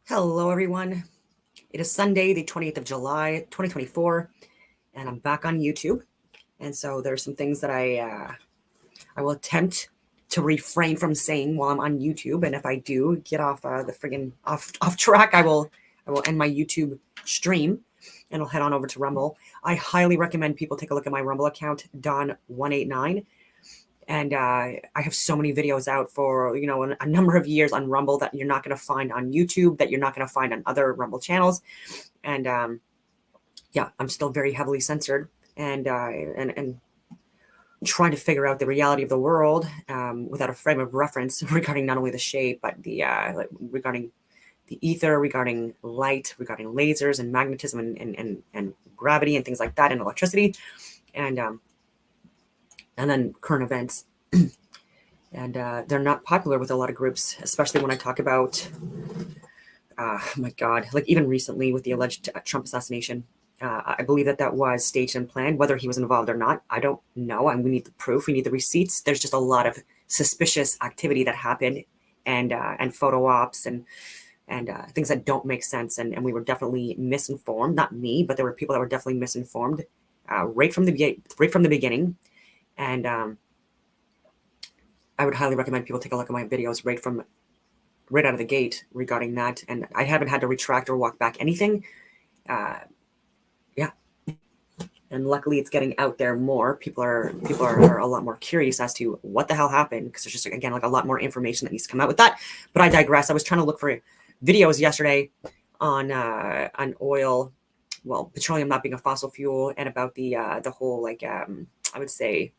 Hello, everyone. It is Sunday, the 20th of July, 2024, and I'm back on YouTube. And so there's some things that I will attempt to refrain from saying while I'm on YouTube. And if I do get off the friggin' off track, I will end my YouTube stream and I'll head on over to Rumble. I highly recommend people take a look at my Rumble account, Don189. And I have so many videos out for, a number of years on Rumble that you're not going to find on YouTube, that you're not going to find on other Rumble channels. And yeah, I'm still very heavily censored and trying to figure out the reality of the world without a frame of reference regarding not only the shape, but regarding the ether, regarding light, regarding lasers and magnetism and gravity and things like that, and electricity. And then current events. And they're not popular with a lot of groups, especially when I talk about, oh my God, like even recently with the alleged Trump assassination. I believe that was staged and planned. Whether he was involved or not, I don't know. And we need the proof. We need the receipts. There's just a lot of suspicious activity that happened, and photo ops and things that don't make sense. And we were definitely misinformed. Not me, but there were people that were definitely misinformed right from the beginning. And I would highly recommend people take a look at my videos right out of the gate regarding that. And I haven't had to retract or walk back anything. Yeah. And luckily it's getting out there more. People are a lot more curious as to what the hell happened, because there's just, again, like a lot more information that needs to come out with that. But I digress. I was trying to look for videos yesterday on oil, well, petroleum not being a fossil fuel, and about the whole, I would say,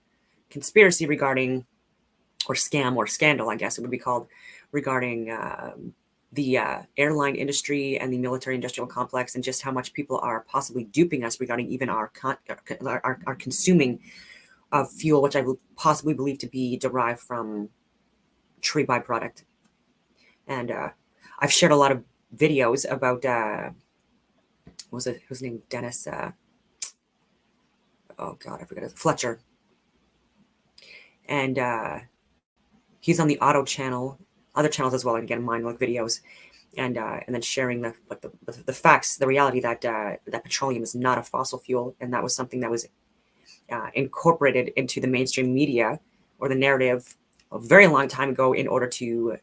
conspiracy regarding, or scam or scandal, I guess it would be called, regarding the airline industry and the military industrial complex, and just how much people are possibly duping us regarding even our consuming of fuel, which I will possibly believe to be derived from tree byproduct. And I've shared a lot of videos about what was it? Whose name? Dennis. Oh God, I forget it. Fletcher. And he's on the Auto channel, other channels as well, and again, mine like videos, and then sharing the facts, the reality that petroleum is not a fossil fuel, and that was something that was incorporated into the mainstream media or the narrative a very long time ago in order to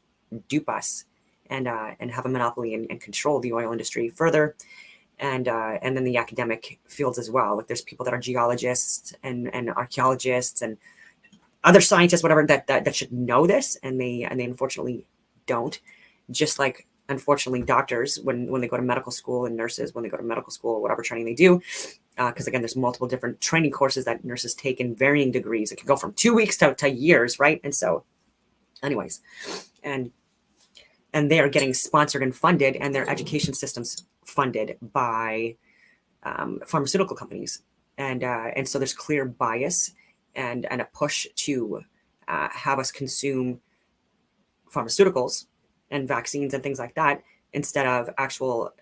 dupe us and have a monopoly and control the oil industry further. And then the academic fields as well. Like there's people that are geologists and archaeologists and other scientists, whatever, that should know this, and they unfortunately don't. Just like, unfortunately, doctors when they go to medical school, and nurses when they go to medical school, whatever training they do, because again, there's multiple different training courses that nurses take in varying degrees. It can go from 2 weeks to years, right? And so, anyways, and they are getting sponsored and funded, and their education systems funded by pharmaceutical companies, and so there's clear bias and a push to have us consume pharmaceuticals and vaccines and things like that, instead of actual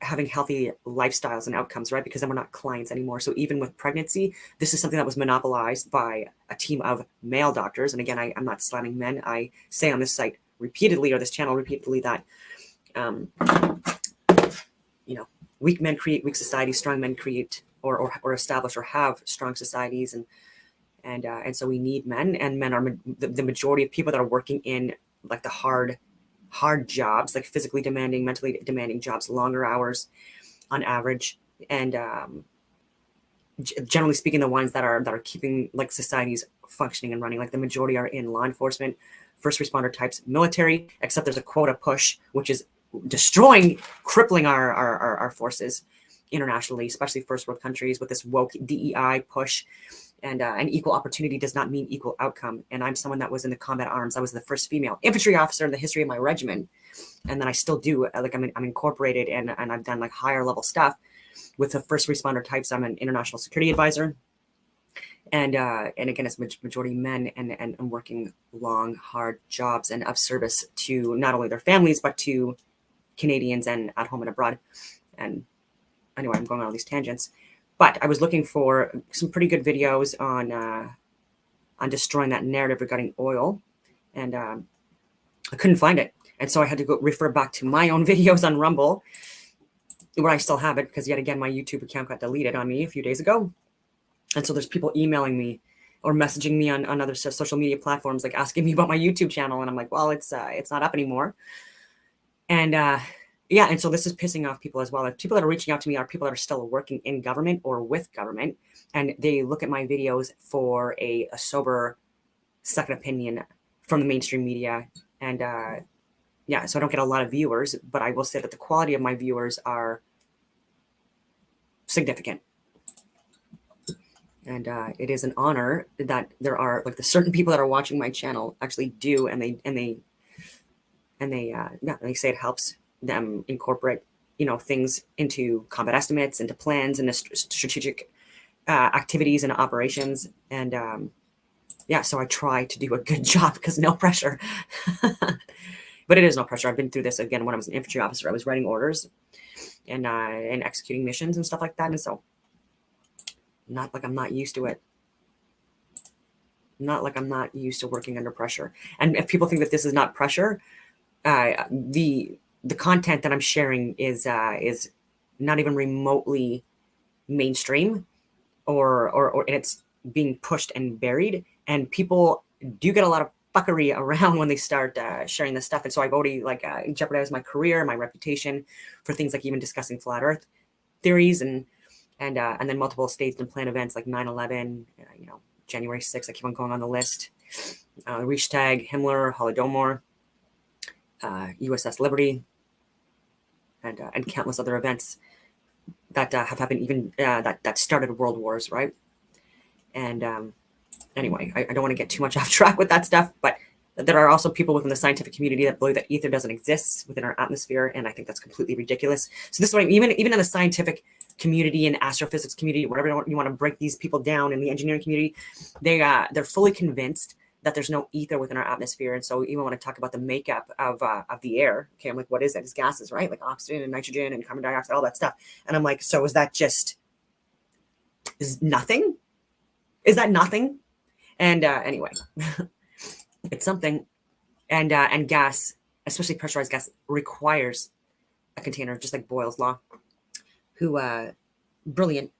having healthy lifestyles and outcomes, right? Because then we're not clients anymore. So even with pregnancy, this is something that was monopolized by a team of male doctors. And again, I'm not slamming men. I say on this site repeatedly, or this channel repeatedly, that weak men create weak societies, strong men create or establish or have strong societies, and so we need men, and men are the majority of people that are working in like the hard jobs, like physically demanding, mentally demanding jobs, longer hours on average, and generally speaking, the ones that are keeping like societies functioning and running, like the majority are in law enforcement, first responder types, military, except there's a quota push, which is destroying, crippling our forces internationally, especially first world countries, with this woke DEI push. And equal opportunity does not mean equal outcome. And I'm someone that was in the combat arms. I was the first female infantry officer in the history of my regiment. And then I still do, like I'm incorporated, and I've done like higher level stuff with the first responder types. I'm an international security advisor. And again, it's majority men, and I'm working long, hard jobs and of service to not only their families, but to Canadians and at home and abroad. And anyway, I'm going on all these tangents. But I was looking for some pretty good videos on destroying that narrative regarding oil, and I couldn't find it. And so I had to go refer back to my own videos on Rumble, where I still have it, because yet again, my YouTube account got deleted on me a few days ago. And so there's people emailing me or messaging me on other social media platforms, like asking me about my YouTube channel. And I'm like, well, it's not up anymore. And yeah, and so this is pissing off people as well. Like, people that are reaching out to me are people that are still working in government or with government, and they look at my videos for a sober second opinion from the mainstream media. And yeah, so I don't get a lot of viewers, but I will say that the quality of my viewers are significant. And it is an honor that there are like the certain people that are watching my channel actually do, and they say it helps them incorporate, you know, things into combat estimates, into plans, and strategic activities and operations. And yeah, so I try to do a good job, because no pressure. But it is no pressure. I've been through this again when I was an infantry officer. I was writing orders and executing missions and stuff like that. And so not like I'm not used to it. Not like I'm not used to working under pressure. And if people think that this is not pressure, the content that I'm sharing is not even remotely mainstream, or it's being pushed and buried. And people do get a lot of fuckery around when they start sharing this stuff. And so I've already like jeopardized my career, my reputation, for things like even discussing flat Earth theories and then multiple staged and planned events like 9/11, you know, January 6th. I keep on going on the list. Reichstag, Himmler, Holodomor, USS Liberty, and countless other events that have happened, even that started world wars, right? And anyway, I don't want to get too much off track with that stuff, but there are also people within the scientific community that believe that ether doesn't exist within our atmosphere, and I think that's completely ridiculous. So this is what even in the scientific community and astrophysics community, whatever you want to break these people down, in the engineering community, they're fully convinced that there's no ether within our atmosphere. And so even when I talk about the makeup of the air, okay, I'm like, what is that? It's gases, right? Like oxygen and nitrogen and carbon dioxide, all that stuff. And I'm like, so is that just nothing? Is that nothing? And anyway, it's something. And gas, especially pressurized gas, requires a container, just like Boyle's law. Who brilliant.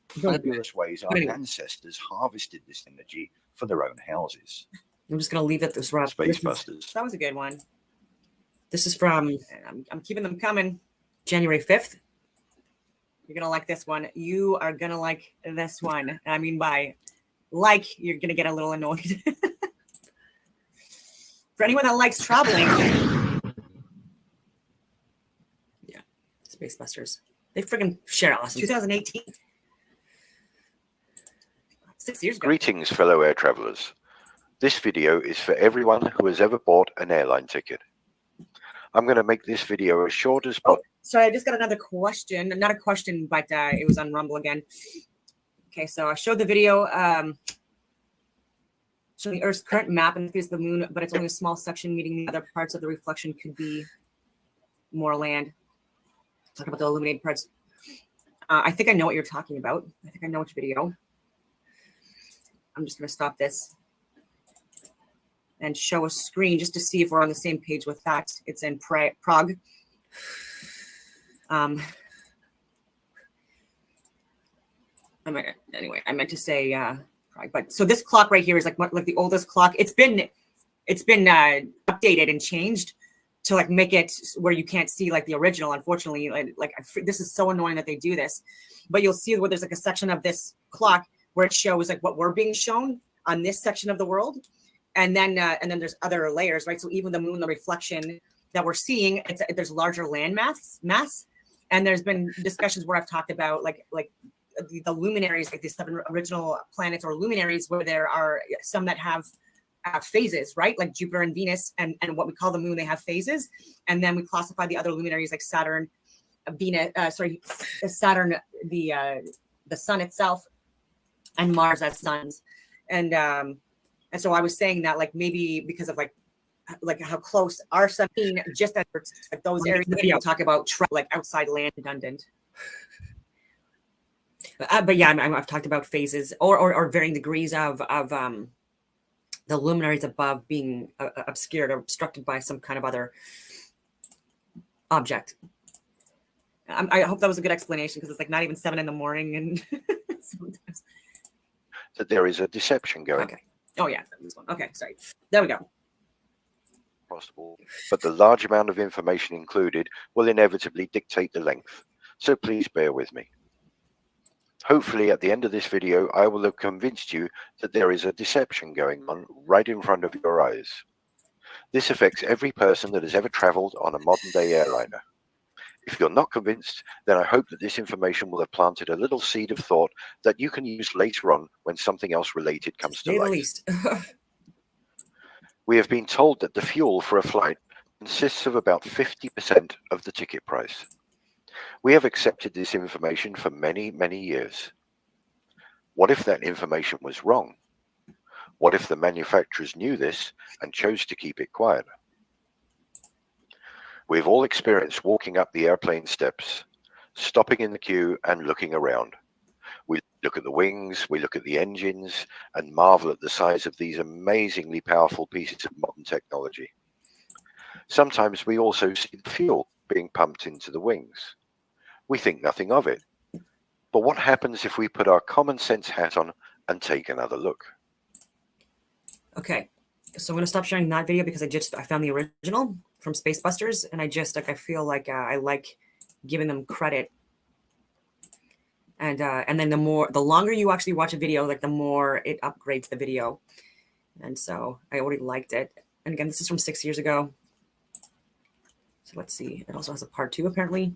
Fabulous ways our ancestors harvested this energy for their own houses. I'm just gonna leave it this rough. Spacebusters. That was a good one. This is from, I'm keeping them coming, January 5th. You're gonna like this one. You are gonna like this one. I mean, by like, you're gonna get a little annoyed. For anyone that likes traveling, yeah, Spacebusters. They friggin' share awesome. 2018. 6 years ago. Greetings, fellow air travelers. This video is for everyone who has ever bought an airline ticket. I'm going to make this video as short as possible. Sorry, I just got another question. Not a question, but it was on Rumble again. Okay, so I showed the video. Showing the Earth's current map and the moon, but it's only a small section, meaning the other parts of the reflection could be more land. Talk about the illuminated parts. I think I know what you're talking about. I think I know which video. I'm just going to stop this and show a screen just to see if we're on the same page with that. It's in Prague. Anyway, I meant to say Prague, but so this clock right here is like the oldest clock. It's been updated and changed to like make it where you can't see like the original. Unfortunately, like this is so annoying that they do this, but you'll see where there's like a section of this clock where it shows like what we're being shown on this section of the world, and then there's other layers, right? So even the moon, the reflection that we're seeing, there's larger land mass, and there's been discussions where I've talked about like the luminaries, like the 7 original planets or luminaries, where there are some that have phases, right? Like Jupiter and Venus, and what we call the moon, they have phases, and then we classify the other luminaries like Saturn, Venus, Saturn, the sun itself, and Mars as suns, and so I was saying that like maybe because of like how close our sun, just at those areas, I'll talk about like outside land redundant. But yeah, I've talked about phases or varying degrees of the luminaries above being obscured or obstructed by some kind of other object. I hope that was a good explanation, because it's like not even 7 in the morning, and sometimes. That there is a deception going. Okay. Oh yeah, this one. Okay, sorry. There we go. Possible, but the large amount of information included will inevitably dictate the length, so please bear with me. Hopefully at the end of this video I will have convinced you that there is a deception going on right in front of your eyes. This affects every person that has ever travelled on a modern day airliner. If you're not convinced, then I hope that this information will have planted a little seed of thought that you can use later on when something else related comes to Say the light. least. We have been told that the fuel for a flight consists of about 50% of the ticket price. We have accepted this information for many, many years. What if that information was wrong? What if the manufacturers knew this and chose to keep it quiet? We've all experienced walking up the airplane steps, stopping in the queue and looking around. We look at the wings, we look at the engines, and marvel at the size of these amazingly powerful pieces of modern technology. Sometimes we also see the fuel being pumped into the wings. We think nothing of it. But what happens if we put our common sense hat on and take another look? Okay, so I'm gonna stop sharing that video because I found the original from Spacebusters, and I feel like I like giving them credit. And then the longer you actually watch a video, like the more it upgrades the video. And so I already liked it. And again, this is from 6 years ago. So let's see. It also has a part 2 apparently.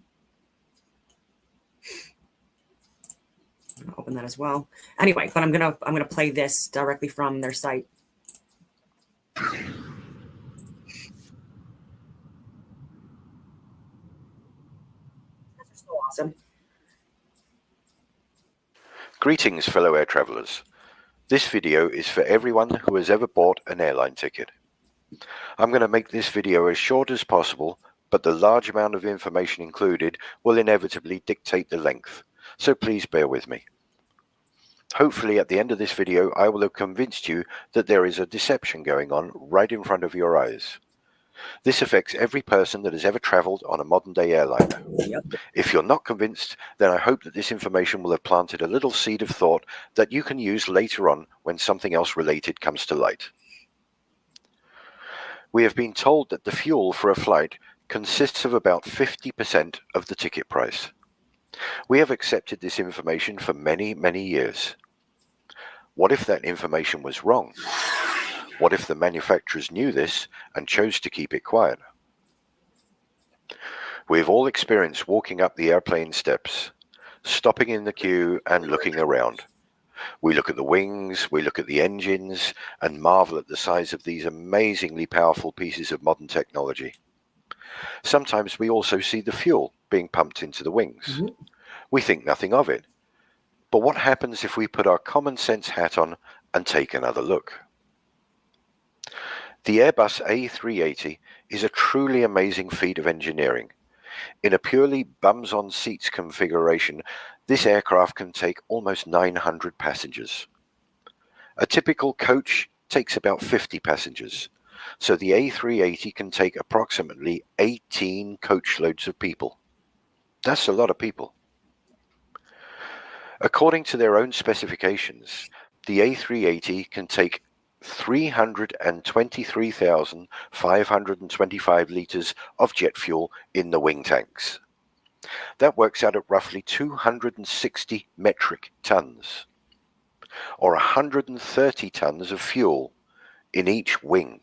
I'm gonna open that as well. Anyway, but I'm gonna play this directly from their site. That's so awesome. Greetings, fellow air travelers. This video is for everyone who has ever bought an airline ticket. I'm going to make this video as short as possible, but the large amount of information included will inevitably dictate the length, so please bear with me. Hopefully at the end of this video I will have convinced you that there is a deception going on right in front of your eyes. This affects every person that has ever travelled on a modern day airliner. Yep. If you're not convinced, then I hope that this information will have planted a little seed of thought that you can use later on when something else related comes to light. We have been told that the fuel for a flight consists of about 50% of the ticket price. We have accepted this information for many, many years. What if that information was wrong? What if the manufacturers knew this and chose to keep it quiet? We've all experienced walking up the airplane steps, stopping in the queue and looking around. We look at the wings, we look at the engines, and marvel at the size of these amazingly powerful pieces of modern technology. Sometimes we also see the fuel being pumped into the wings. We think nothing of it. But what happens if we put our common sense hat on and take another look? The Airbus A380 is a truly amazing feat of engineering. In a purely bums-on-seats configuration, this aircraft can take almost 900 passengers. A typical coach takes about 50 passengers, so the A380 can take approximately 18 coachloads of people. That's a lot of people. According to their own specifications, the A380 can take 323,525 litres of jet fuel in the wing tanks. That works out at roughly 260 metric tons, or 130 tons of fuel in each wing.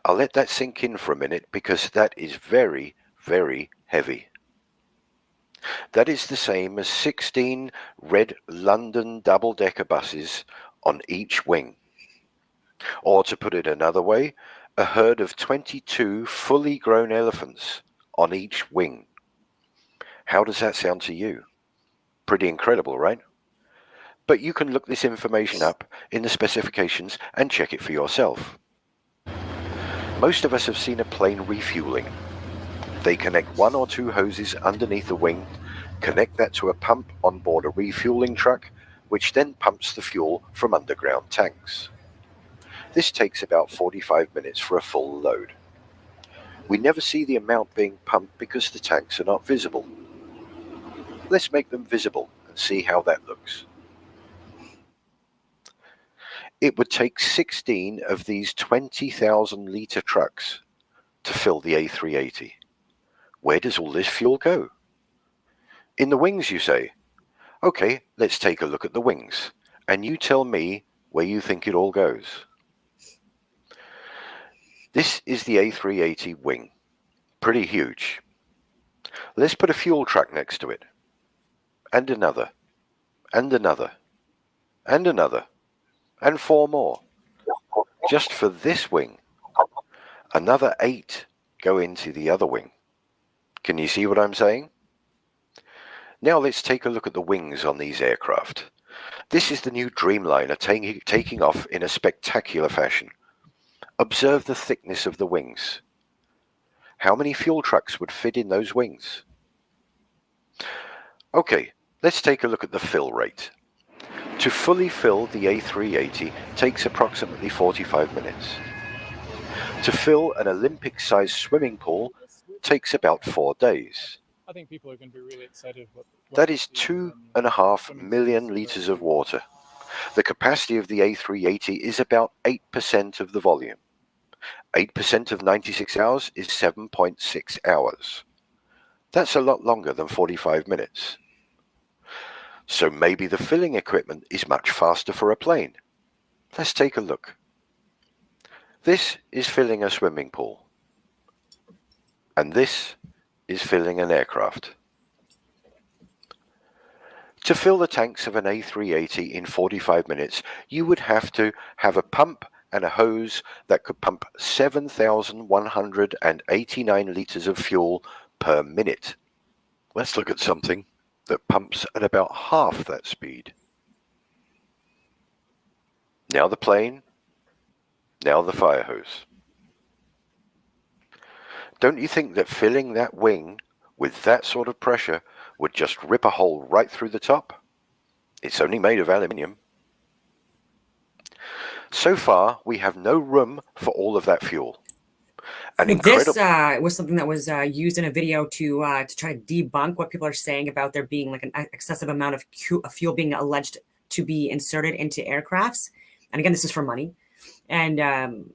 I'll let that sink in for a minute because that is very, very heavy. That is the same as 16 red London double-decker buses on each wing. Or to put it another way, a herd of 22 fully grown elephants on each wing. How does that sound to you? Pretty incredible, right? But you can look this information up in the specifications and check it for yourself. Most of us have seen a plane refueling. They connect 1 or 2 hoses underneath the wing, connect that to a pump on board a refueling truck, which then pumps the fuel from underground tanks. This takes about 45 minutes for a full load. We never see the amount being pumped because the tanks are not visible. Let's make them visible and see how that looks. It would take 16 of these 20,000 litre trucks to fill the A380. Where does all this fuel go? In the wings, you say? Okay, let's take a look at the wings, and you tell me where you think it all goes. This is the A380 wing. Pretty huge. Let's put a fuel truck next to it. And another. And another. And another. And 4 more. Just for this wing. Another 8 go into the other wing. Can you see what I'm saying? Now let's take a look at the wings on these aircraft. This is the new Dreamliner taking off in a spectacular fashion. Observe the thickness of the wings. How many fuel trucks would fit in those wings? Okay, let's take a look at the fill rate. To fully fill the A380 takes approximately 45 minutes. To fill an Olympic-sized swimming pool takes about 4 days. I think people are going to be really excited. That is 2.5 million litres of water. The capacity of the A380 is about 8% of the volume. 8% of 96 hours is 7.6 hours. That's a lot longer than 45 minutes. So maybe the filling equipment is much faster for a plane. Let's take a look. This is filling a swimming pool. And this is filling an aircraft. To fill the tanks of an A380 in 45 minutes, you would have to have a pump and a hose that could pump 7,189 litres of fuel per minute. Let's look at something that pumps at about half that speed. Now the plane, now the fire hose. Don't you think that filling that wing with that sort of pressure would just rip a hole right through the top? It's only made of aluminium. So far, we have no room for all of that fuel. This was something that was used in a video to try to debunk what people are saying about there being like an excessive amount of fuel being alleged to be inserted into aircrafts. And again, this is for money, and I'm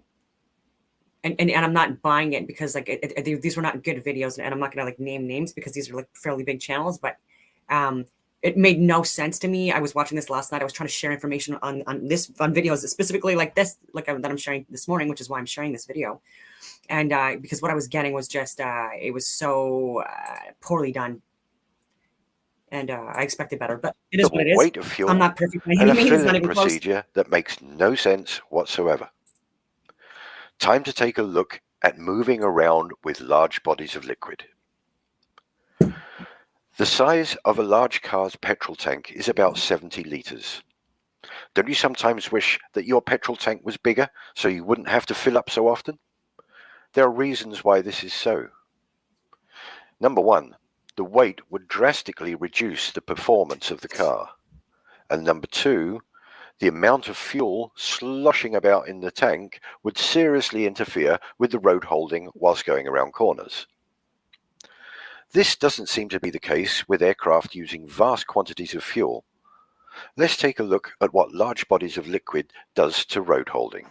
not buying it because like these were not good videos, and I'm not gonna like name names because these are like fairly big channels, but it made no sense to me. I was watching this last night. I was trying to share information on videos specifically like this, that I'm sharing this morning, which is why I'm sharing this video. And because what I was getting was just it was so poorly done, and I expected better. But it is what it is. Weight of fuel. I'm not perfect by and any means. a It's not filling even close. procedure that makes no sense whatsoever. Time to take a look at moving around with large bodies of liquid. The size of a large car's petrol tank is about 70 litres. Don't you sometimes wish that your petrol tank was bigger so you wouldn't have to fill up so often? There are reasons why this is so. Number one, the weight would drastically reduce the performance of the car. And number two, the amount of fuel sloshing about in the tank would seriously interfere with the road holding whilst going around corners. This doesn't seem to be the case with aircraft using vast quantities of fuel. Let's take a look at what large bodies of liquid does to road holding.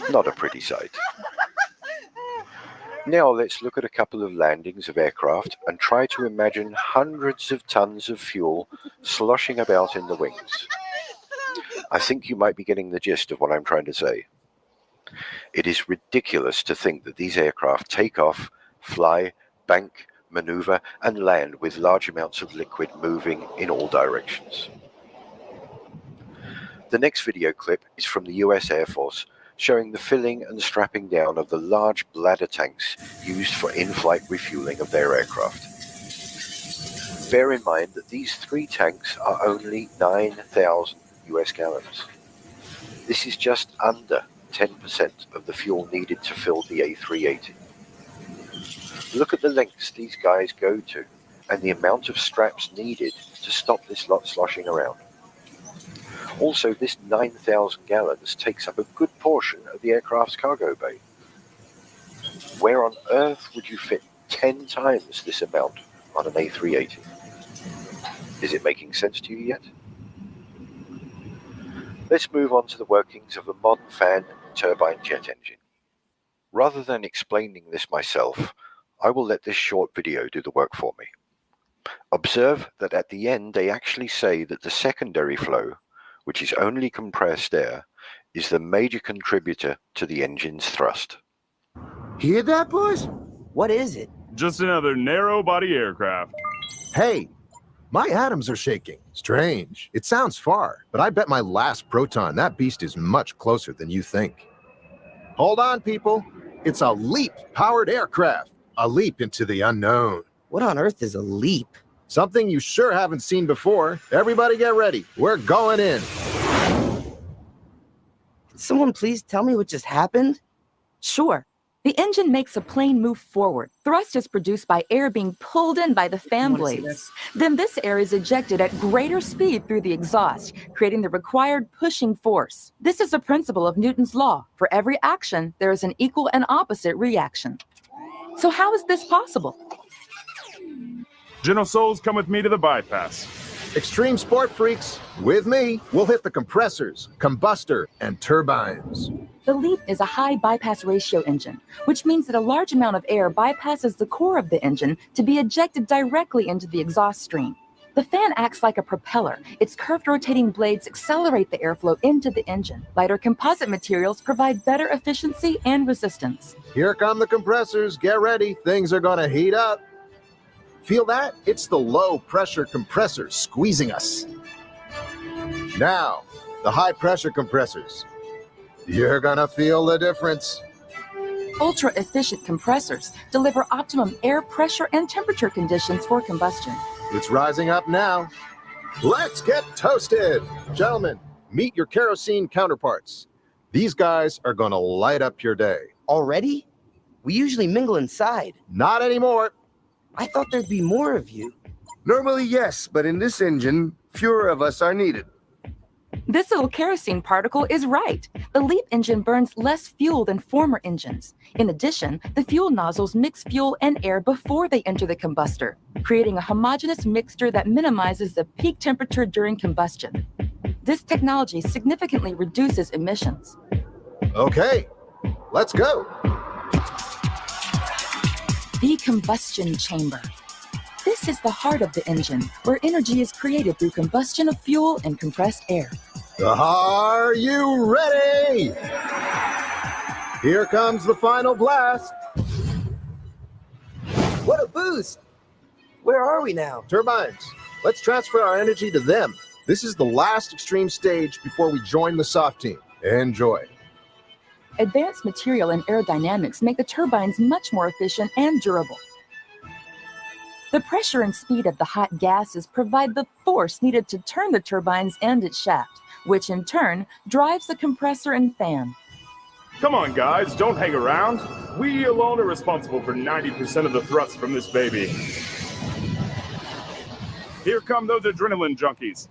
Not a pretty sight. Now let's look at a couple of landings of aircraft and try to imagine hundreds of tons of fuel sloshing about in the wings. I think you might be getting the gist of what I'm trying to say. It is ridiculous to think that these aircraft take off, fly, bank, maneuver, and land with large amounts of liquid moving in all directions. The next video clip is from the US Air Force, showing the filling and strapping down of the large bladder tanks used for in-flight refueling of their aircraft. Bear in mind that these 3 tanks are only 9,000 US gallons. This is just under 10% of the fuel needed to fill the A380. Look at the lengths these guys go to and the amount of straps needed to stop this lot sloshing around. Also, this 9,000 gallons takes up a good portion of the aircraft's cargo bay. Where on earth would you fit 10 times this amount on an A380? Is it making sense to you yet? Let's move on to the workings of a modern fan turbine jet engine. Rather than explaining this myself, I will let this short video do the work for me. Observe that at the end they actually say that the secondary flow, which is only compressed air, is the major contributor to the engine's thrust. Hear that, boys? What is it? Just another narrow-body aircraft. Hey, my atoms are shaking. Strange. It sounds far, but I bet my last proton, that beast is much closer than you think. Hold on, people. It's a LEAP-powered aircraft. A leap into the unknown. What on earth is a leap? Something you sure haven't seen before. Everybody get ready. We're going in. Can someone please tell me what just happened? Sure. The engine makes a plane move forward. Thrust is produced by air being pulled in by the fan You wanna see blades. this? Then this air is ejected at greater speed through the exhaust, creating the required pushing force. This is a principle of Newton's law. For every action, there is an equal and opposite reaction. So how is this possible? General Souls, come with me to the bypass. Extreme sport freaks, with me, we'll hit the compressors, combustor, and turbines. The LEAP is a high bypass ratio engine, which means that a large amount of air bypasses the core of the engine to be ejected directly into the exhaust stream. The fan acts like a propeller. Its curved rotating blades accelerate the airflow into the engine. Lighter composite materials provide better efficiency and resistance. Here come the compressors. Get ready. Things are going to heat up. Feel that? It's the low-pressure compressors squeezing us. Now, the high-pressure compressors. You're going to feel the difference. Ultra-efficient compressors deliver optimum air pressure and temperature conditions for combustion. It's rising up now. Let's get toasted. Gentlemen, meet your kerosene counterparts. These guys are going to light up your day. Already? We usually mingle inside. Not anymore. I thought there'd be more of you. Normally, yes, but in this engine, fewer of us are needed. This little kerosene particle is right. The LEAP engine burns less fuel than former engines. In addition, the fuel nozzles mix fuel and air before they enter the combustor, creating a homogeneous mixture that minimizes the peak temperature during combustion. This technology significantly reduces emissions. Okay, let's go. The combustion chamber. This is the heart of the engine, where energy is created through combustion of fuel and compressed air. Are you ready? Here comes the final blast. What a boost! Where are we now? Turbines, let's transfer our energy to them. This is the last extreme stage before we join the soft team. Enjoy. Advanced material and aerodynamics make the turbines much more efficient and durable. The pressure and speed of the hot gases provide the force needed to turn the turbines and its shaft, which in turn drives the compressor and fan. Come on, guys, don't hang around. We alone are responsible for 90% of the thrust from this baby. Here come those adrenaline junkies.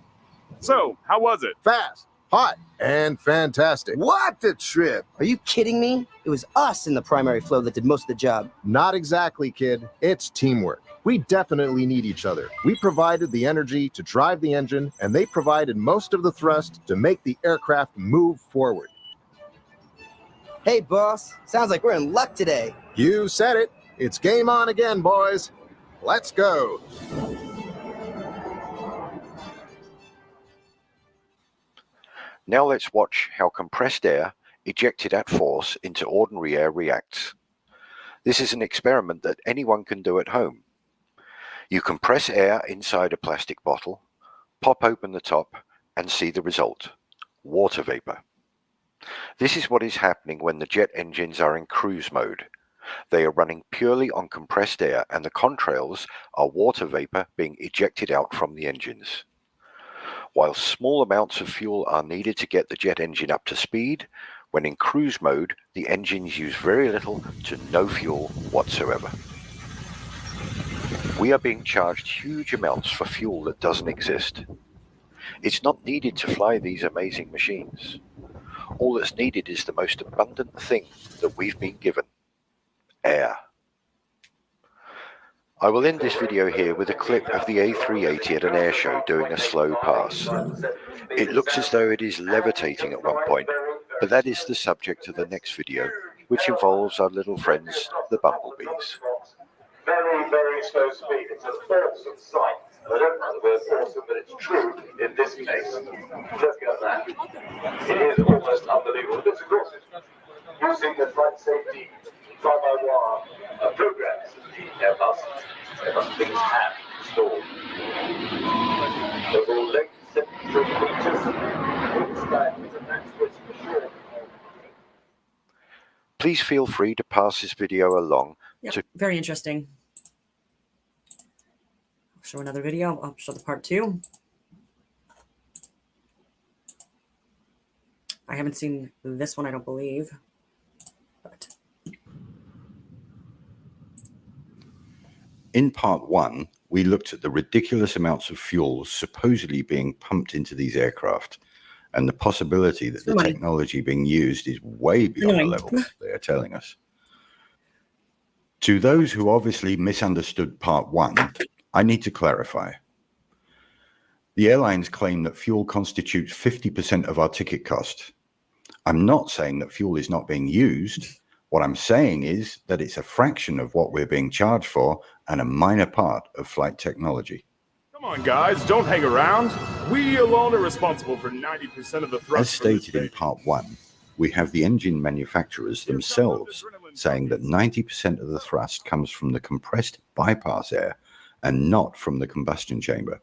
So, how was it? Fast, hot, and fantastic. What a trip! Are you kidding me? It was us in the primary flow that did most of the job. Not exactly, kid. It's teamwork. We definitely need each other. We provided the energy to drive the engine, and they provided most of the thrust to make the aircraft move forward. Hey, boss. Sounds like we're in luck today. You said it. It's game on again, boys. Let's go. Now let's watch how compressed air ejected at force into ordinary air reacts. This is an experiment that anyone can do at home. You compress air inside a plastic bottle, pop open the top, and see the result: water vapor. This is what is happening when the jet engines are in cruise mode. They are running purely on compressed air, and the contrails are water vapor being ejected out from the engines. While small amounts of fuel are needed to get the jet engine up to speed, when in cruise mode, the engines use very little to no fuel whatsoever. We are being charged huge amounts for fuel that doesn't exist. It's not needed to fly these amazing machines. All that's needed is the most abundant thing that we've been given: air. I will end this video here with a clip of the A380 at an air show doing a slow pass. It looks as though it is levitating at one point, but that is the subject of the next video, which involves our little friends, the bumblebees. Very, very slow speed. It's an awesome sight. I don't know the word awesome, but it's true in this case. Let's get that. It is almost unbelievable. This, of course, is using the flight safety fly-by-wire programs the Airbus things have installed. Overall length 73 meters. Wingspan is a max width for sure. Please feel free to pass this video along. Yep, very interesting. I'll show another video. I'll show the part 2. I haven't seen this one, I don't believe. But in part 1, we looked at the ridiculous amounts of fuel supposedly being pumped into these aircraft, and the possibility that the technology being used is way beyond the levels they are telling us. To those who obviously misunderstood part 1, I need to clarify. The airlines claim that fuel constitutes 50% of our ticket cost. I'm not saying that fuel is not being used. What I'm saying is that it's a fraction of what we're being charged for and a minor part of flight technology. Come on, guys, don't hang around. We alone are responsible for 90% of the thrust. As stated in part 1, we have the engine manufacturers themselves saying that 90% of the thrust comes from the compressed bypass air and not from the combustion chamber.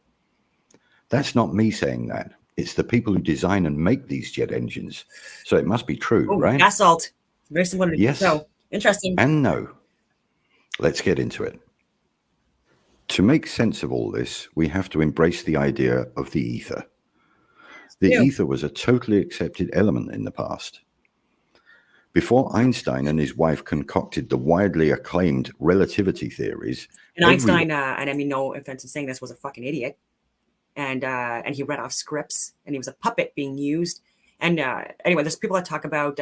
That's not me saying that. It's the people who design and make these jet engines. So it must be true, right? Gas salt. Very similar to yes. So interesting. And no. Let's get into it. To make sense of all this, we have to embrace the idea of the ether. The ether was a totally accepted element in the past. Before Einstein and his wife concocted the widely acclaimed relativity theories. And Einstein, and I mean no offense in saying this, was a fucking idiot. And he read off scripts, and he was a puppet being used. And anyway, there's people that talk about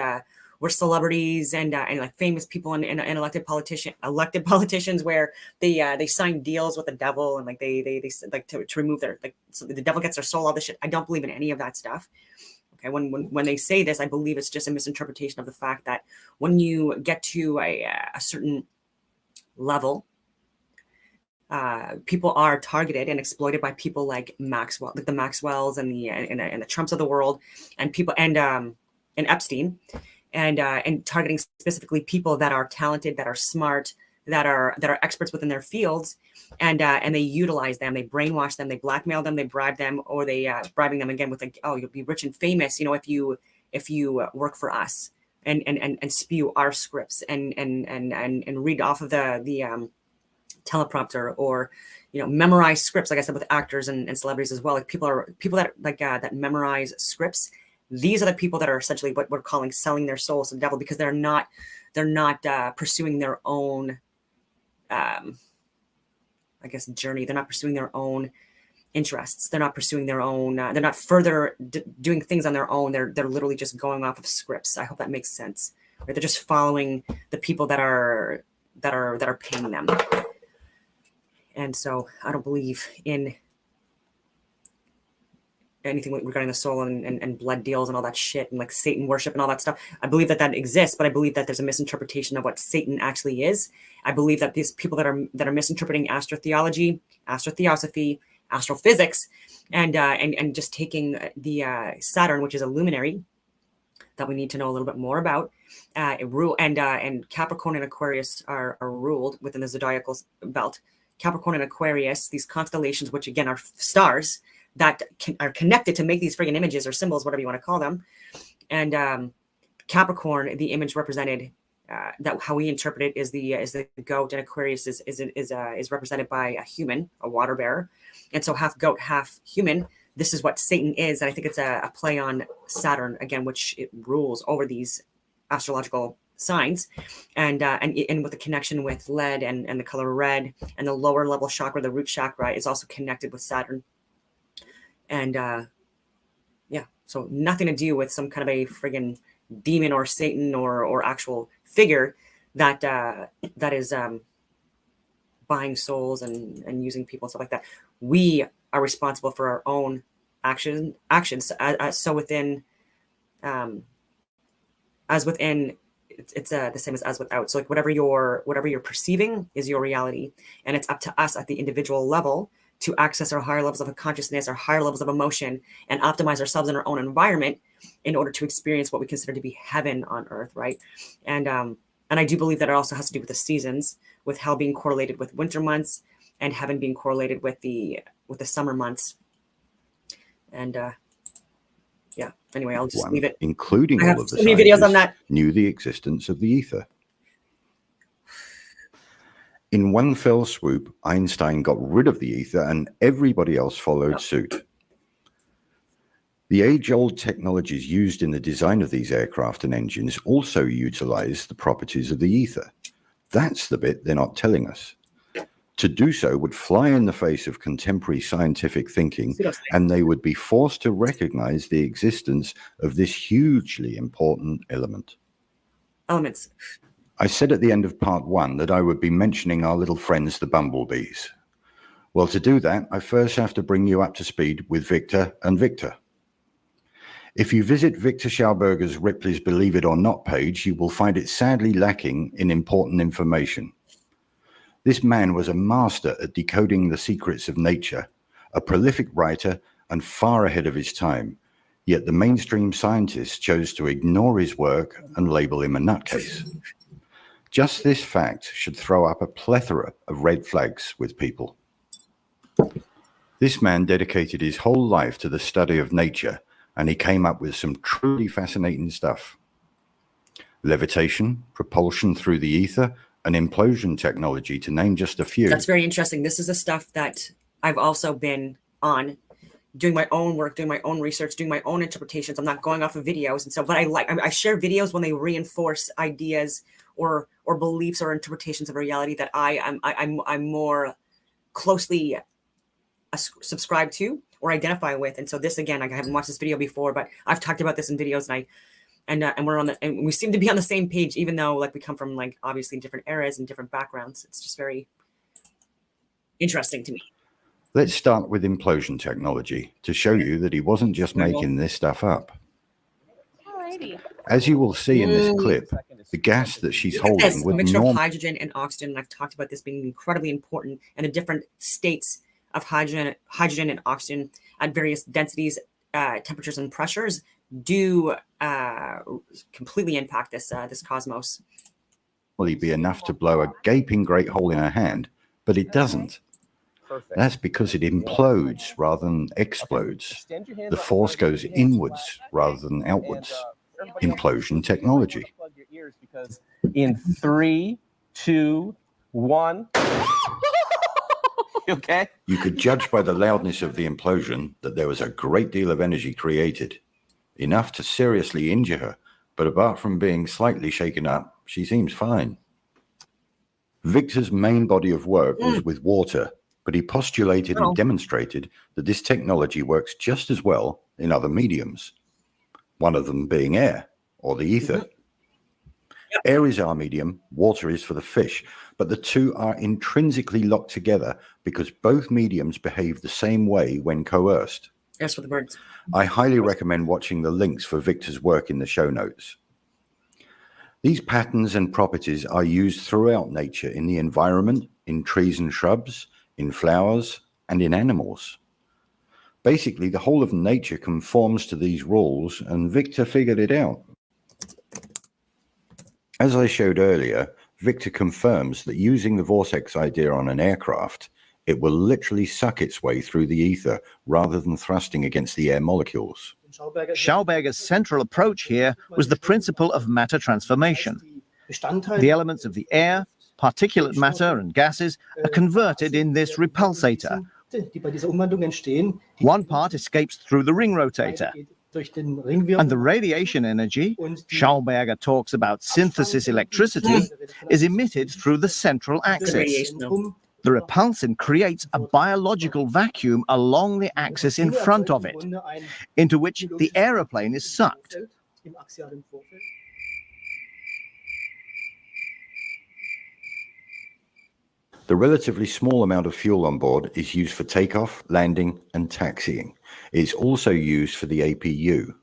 we're celebrities and like famous people and elected politicians where they sign deals with the devil, and like they like to remove their, like, so the devil gets their soul, all this shit. I don't believe in any of that stuff. Okay, when they say this, I believe it's just a misinterpretation of the fact that when you get to a certain level, people are targeted and exploited by people like Maxwell, like the Maxwells and the Trumps of the world, and people and Epstein, and targeting specifically people that are talented, that are smart, that are experts within their fields, and they utilize them, they brainwash them, they blackmail them, they bribe them, or they bribing them again with like, oh, you'll be rich and famous, you know, if you work for us, and spew our scripts and read off of the teleprompter, or, you know, memorize scripts, like I said, with actors and celebrities as well. Like people that like that memorize scripts. These are the people that are essentially what we're calling selling their souls to the devil, because they're not pursuing their own I guess journey. They're not pursuing their own interests. They're not pursuing their own they're not further doing things on their own. They're literally just going off of scripts. I hope that makes sense. Right? They're just following the people that are paying them. And so I don't believe in anything regarding the soul and blood deals and all that shit, and like Satan worship and all that stuff. I believe that exists, but I believe that there's a misinterpretation of what Satan actually is. I believe that these people that are misinterpreting astrotheology, astrotheosophy, astrophysics, and just taking the Saturn, which is a luminary that we need to know a little bit more about, and Capricorn and Aquarius are ruled within the zodiacal belt. Capricorn and Aquarius, these constellations, which again are stars that are connected to make these friggin' images or symbols, whatever you want to call them. And Capricorn, the image represented, that how we interpret it is the goat, and Aquarius is represented by a human, a water bearer, and so half goat, half human. This is what Satan is, and I think it's a play on Saturn again, which it rules over these astrological signs, and with the connection with lead and the color red, and the lower level chakra, the root chakra, is also connected with Saturn. And yeah, so nothing to do with some kind of a friggin' demon or Satan or actual figure that that is buying souls and using people and stuff like that. We are responsible for our own actions. So within, as within, it's the same as without. So like whatever you're perceiving is your reality, and it's up to us at the individual level to access our higher levels of consciousness, our higher levels of emotion, and optimize ourselves in our own environment in order to experience what we consider to be heaven on earth, right? And I do believe that it also has to do with the seasons, with hell being correlated with winter months, and heaven being correlated with the summer months. And yeah. Anyway, I'll just leave it. Including all of the so many videos on that. Knew the existence of the ether. In one fell swoop, Einstein got rid of the ether and everybody else followed suit. The age-old technologies used in the design of these aircraft and engines also utilize the properties of the ether. That's the bit they're not telling us. To do so would fly in the face of contemporary scientific thinking, and they would be forced to recognize the existence of this hugely important element. Elements. I said at the end of part 1 that I would be mentioning our little friends, the bumblebees. Well, to do that, I first have to bring you up to speed with Victor and Victor. If you visit Victor Schauberger's Ripley's Believe It or Not page, you will find it sadly lacking in important information. This man was a master at decoding the secrets of nature, a prolific writer and far ahead of his time, yet the mainstream scientists chose to ignore his work and label him a nutcase. Just this fact should throw up a plethora of red flags with people. This man dedicated his whole life to the study of nature, and he came up with some truly fascinating stuff. Levitation, propulsion through the ether, and implosion technology, to name just a few. That's very interesting. This is the stuff that I've also been on, doing my own work, doing my own research, doing my own interpretations. I'm not going off of videos. And so, but I share videos when they reinforce ideas or beliefs or interpretations of reality that I'm more closely subscribe to or identify with. And so this, again, I haven't watched this video before, but I've talked about this in videos, and we're and we seem to be on the same page, even though like we come from like obviously different eras and different backgrounds. It's just very interesting to me. Let's start with implosion technology to show you that he wasn't just making this stuff up. Alrighty. As you will see in this clip, the gas that she's holding with mixture of hydrogen and oxygen, and I've talked about this being incredibly important, and the different states of hydrogen and oxygen at various densities, temperatures, and pressures do completely impact this cosmos. Will be enough to blow a gaping great hole in her hand, but it doesn't. Perfect. That's because it implodes rather than explodes. The force goes inwards rather than outwards. Implosion technology. In 3, 2, 1. Okay. You could judge by the loudness of the implosion that there was a great deal of energy created, enough to seriously injure her, but apart from being slightly shaken up, she seems fine. Victor's main body of work was with water, but he postulated and demonstrated that this technology works just as well in other mediums, one of them being air, or the ether. Air is our medium, water is for the fish, but the two are intrinsically locked together because both mediums behave the same way when coerced. As for the birds. I highly recommend watching the links for Victor's work in the show notes. These patterns and properties are used throughout nature, in the environment, in trees and shrubs, in flowers, and in animals. Basically, the whole of nature conforms to these rules, and Victor figured it out. As I showed earlier, Victor confirms that using the vortex idea on an aircraft, it will literally suck its way through the ether rather than thrusting against the air molecules. Schauberger's central approach here was the principle of matter transformation. The elements of the air, particulate matter, and gases are converted in this repulsator. One part escapes through the ring rotator. And the radiation energy, Schauberger talks about synthesis electricity, is emitted through the central axis. The repulsion creates a biological vacuum along the axis in front of it, into which the aeroplane is sucked. The relatively small amount of fuel on board is used for takeoff, landing, and taxiing. It's also used for the APU.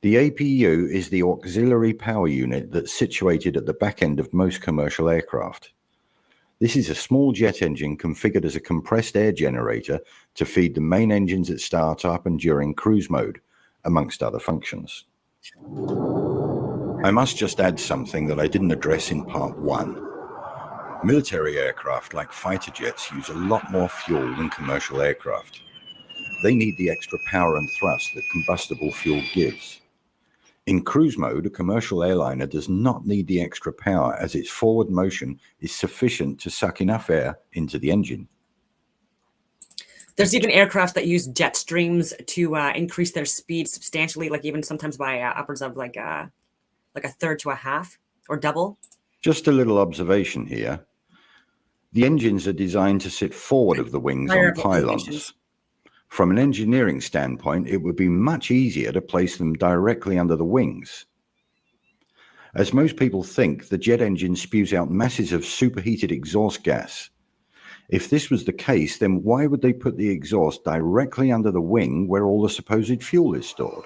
The APU is the auxiliary power unit that's situated at the back end of most commercial aircraft. This is a small jet engine configured as a compressed air generator to feed the main engines at startup and during cruise mode, amongst other functions. I must just add something that I didn't address in part 1. Military aircraft like fighter jets use a lot more fuel than commercial aircraft. They need the extra power and thrust that combustible fuel gives. In cruise mode, a commercial airliner does not need the extra power as its forward motion is sufficient to suck enough air into the engine. There's even aircraft that use jet streams to increase their speed substantially, like even sometimes by upwards of like a third to a half or double. Just a little observation here. The engines are designed to sit forward of the wings on pylons. From an engineering standpoint, it would be much easier to place them directly under the wings. As most people think, the jet engine spews out masses of superheated exhaust gas. If this was the case, then why would they put the exhaust directly under the wing where all the supposed fuel is stored?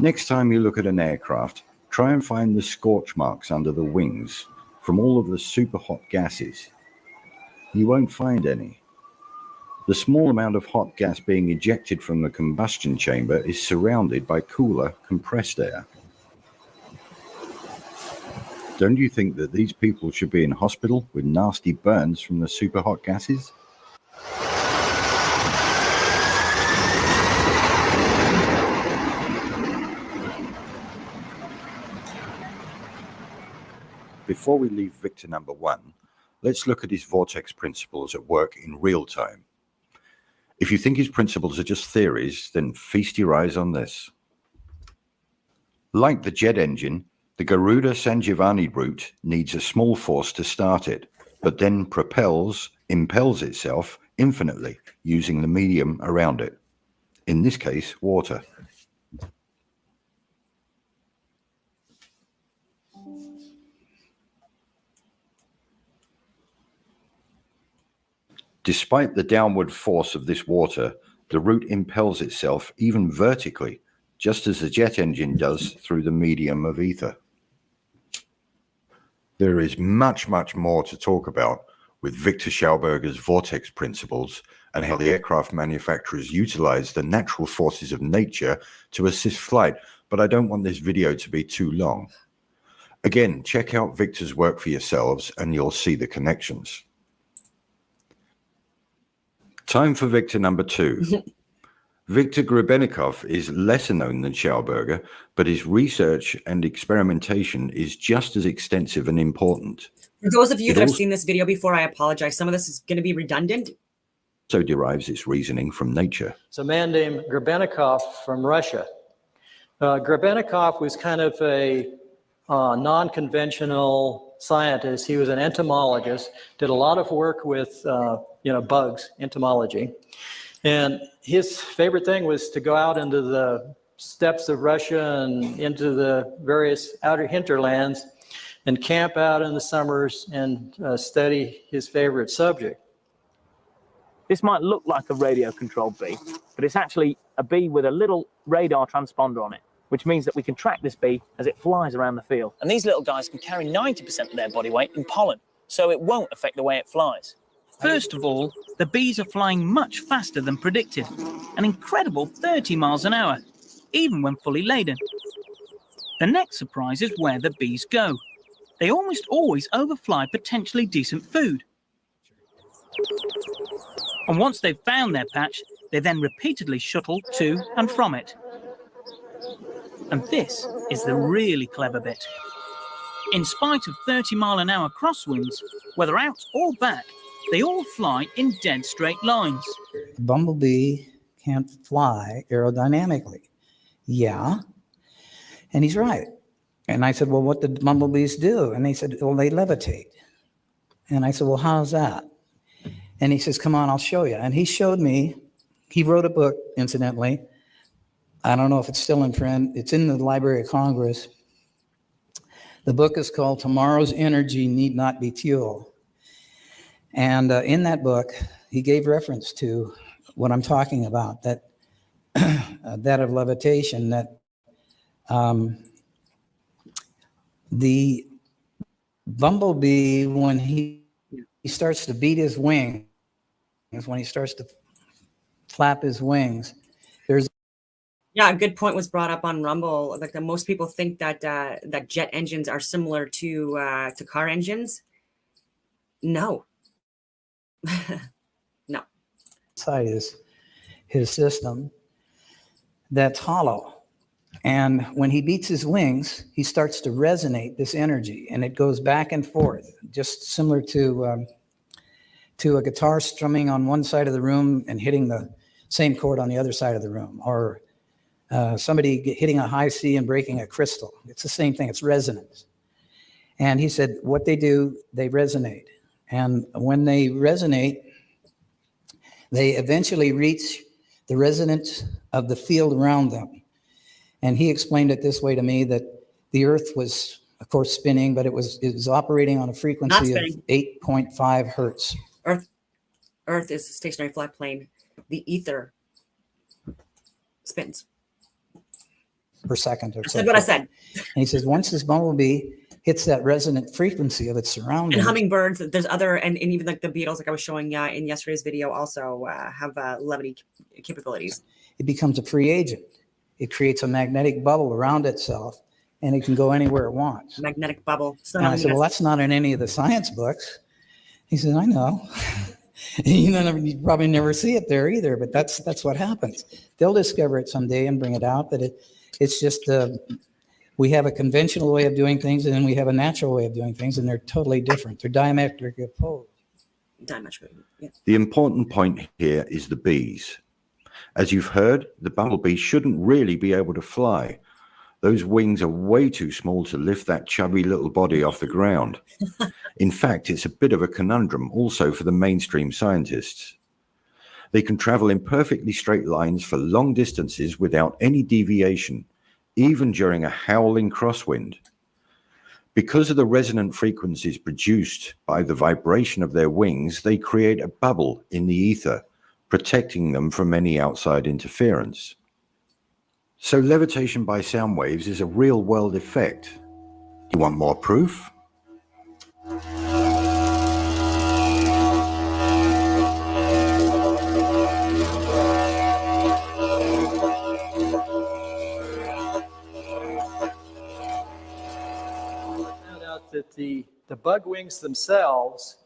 Next time you look at an aircraft, try and find the scorch marks under the wings from all of the super hot gases. You won't find any. The small amount of hot gas being ejected from the combustion chamber is surrounded by cooler, compressed air. Don't you think that these people should be in hospital with nasty burns from the super hot gases? Before we leave Victor number 1, let's look at his vortex principles at work in real time. If you think his principles are just theories, then feast your eyes on this. Like the jet engine, the Garuda-San Giovanni route needs a small force to start it, but then impels itself infinitely using the medium around it. In this case, water. Despite the downward force of this water, the route impels itself even vertically, just as the jet engine does through the medium of ether. There is much, much more to talk about with Victor Schauberger's vortex principles and how the aircraft manufacturers utilize the natural forces of nature to assist flight, but I don't want this video to be too long. Again, check out Victor's work for yourselves and you'll see the connections. Time for Victor number 2. Viktor Grebennikov is lesser known than Schauberger, but his research and experimentation is just as extensive and important. For those of you that have seen this video before, I apologize. Some of this is going to be redundant. So derives its reasoning from nature. It's a man named Grebennikov from Russia. Grebennikov was kind of a non-conventional scientist. He was an entomologist, did a lot of work with bugs, entomology. And his favorite thing was to go out into the steppes of Russia and into the various outer hinterlands and camp out in the summers and study his favorite subject. This might look like a radio-controlled bee, but it's actually a bee with a little radar transponder on it, which means that we can track this bee as it flies around the field. And these little guys can carry 90% of their body weight in pollen, so it won't affect the way it flies. First of all, the bees are flying much faster than predicted, an incredible 30 miles an hour, even when fully laden. The next surprise is where the bees go. They almost always overfly potentially decent food. And once they've found their patch, they then repeatedly shuttle to and from it. And this is the really clever bit. In spite of 30-mile-an-hour crosswinds, whether out or back, they all fly in dead straight lines. The bumblebee can't fly aerodynamically. Yeah. And he's right. And I said, well, what did bumblebees do? And they said, well, they levitate. And I said, well, how's that? And he says, come on, I'll show you. And he showed me, he wrote a book, incidentally. I don't know if it's still in print. It's in the Library of Congress. The book is called Tomorrow's Energy Need Not Be Fuel. And in that book, he gave reference to what I'm talking about, that that of levitation, that the bumblebee, when he starts to beat his wings, when he starts to flap his wings, there's Yeah, a good point was brought up on Rumble. Like most people think that that jet engines are similar to car engines. No, no. inside his system that's hollow. And when he beats his wings, he starts to resonate this energy, and it goes back and forth, just similar to a guitar strumming on one side of the room and hitting the same chord on the other side of the room, or somebody hitting a high C and breaking a crystal. It's the same thing. It's resonance. And he said, what they do, they resonate. And when they resonate, they eventually reach the resonance of the field around them. And he explained it this way to me, that the Earth was, of course, spinning, but it was operating on a frequency of 8.5 hertz. Earth is a stationary flat plane. The ether spins Per second. Or I said what I said. And he says, once this bumblebee hits that resonant frequency of its surroundings. And hummingbirds, there's other, and even like the beetles, like I was showing in yesterday's video, also have levity capabilities. It becomes a free agent. It creates a magnetic bubble around itself, and it can go anywhere it wants. Magnetic bubble. And I said, well, that's not in any of the science books. He said, I know. You probably never see it there either, but that's what happens. They'll discover it someday and bring it out, but it's just we have a conventional way of doing things, and then we have a natural way of doing things, and they're totally different. They're diametrically opposed. Diametrically, yeah. The important point here is the bees. As you've heard, the bumblebee shouldn't really be able to fly. Those wings are way too small to lift that chubby little body off the ground. In fact, it's a bit of a conundrum also for the mainstream scientists. They can travel in perfectly straight lines for long distances without any deviation, even during a howling crosswind. Because of the resonant frequencies produced by the vibration of their wings, they create a bubble in the ether, protecting them from any outside interference. So levitation by sound waves is a real-world effect. You want more proof? That the bug wings themselves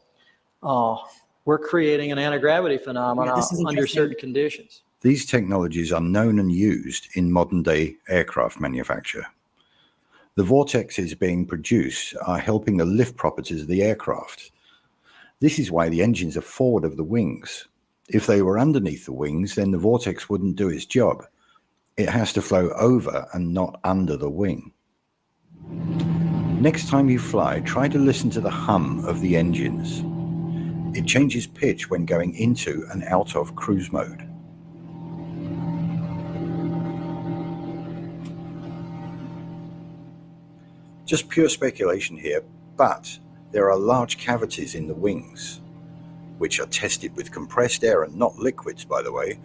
were creating an anti-gravity phenomenon under certain conditions. These technologies are known and used in modern-day aircraft manufacture. The vortexes being produced are helping the lift properties of the aircraft. This is why the engines are forward of the wings. If they were underneath the wings, then the vortex wouldn't do its job. It has to flow over and not under the wing. Next time you fly, try to listen to the hum of the engines. It changes pitch when going into and out of cruise mode. Just pure speculation here, but there are large cavities in the wings, which are tested with compressed air and not liquids, by the way,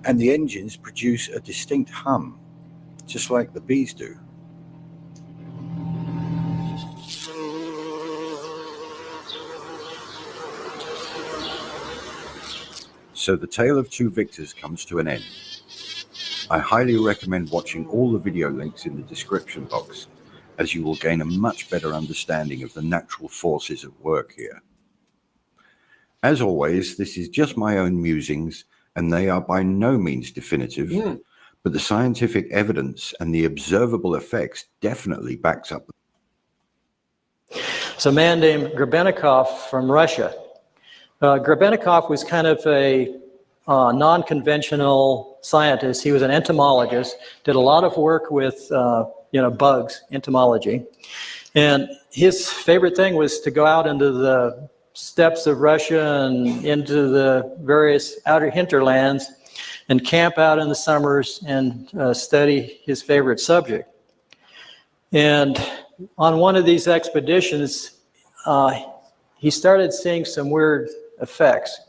and the engines produce a distinct hum, just like the bees do. So the tale of two victors comes to an end. I highly recommend watching all the video links in the description box, as you will gain a much better understanding of the natural forces at work here. As always, this is just my own musings, and they are by no means definitive, but the scientific evidence and the observable effects definitely backs up. It's a man named Grebennikov from Russia. Grebennikov was kind of a non-conventional scientist. He was an entomologist, did a lot of work with bugs, entomology. And his favorite thing was to go out into the steppes of Russia and into the various outer hinterlands and camp out in the summers and study his favorite subject. And on one of these expeditions, he started seeing some weird effects.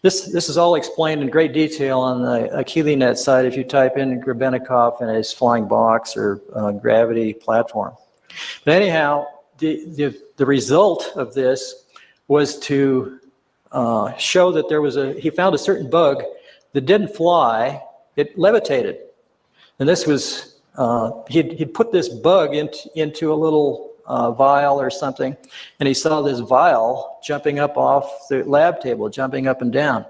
This is all explained in great detail on the AchilleNet site if you type in Grebennikov and his flying box or gravity platform. But anyhow, the result of this was to show that he found a certain bug that didn't fly, it levitated. And this was, he'd put this bug into a little vial or something, and he saw this vial jumping up off the lab table, jumping up and down.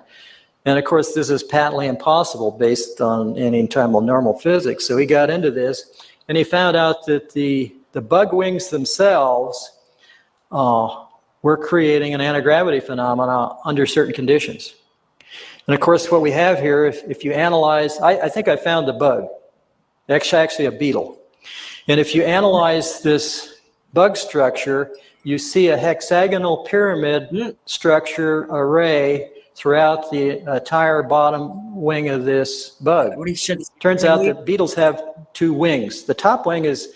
And of course, this is patently impossible based on any time of normal physics. So he got into this, and he found out that the bug wings themselves were creating an anti-gravity phenomena under certain conditions. And of course, what we have here, if you analyze, I think I found the bug, actually a beetle. And if you analyze this bug structure, you see a hexagonal pyramid structure array throughout the entire bottom wing of this bug. Turns out that beetles have two wings. The top wing is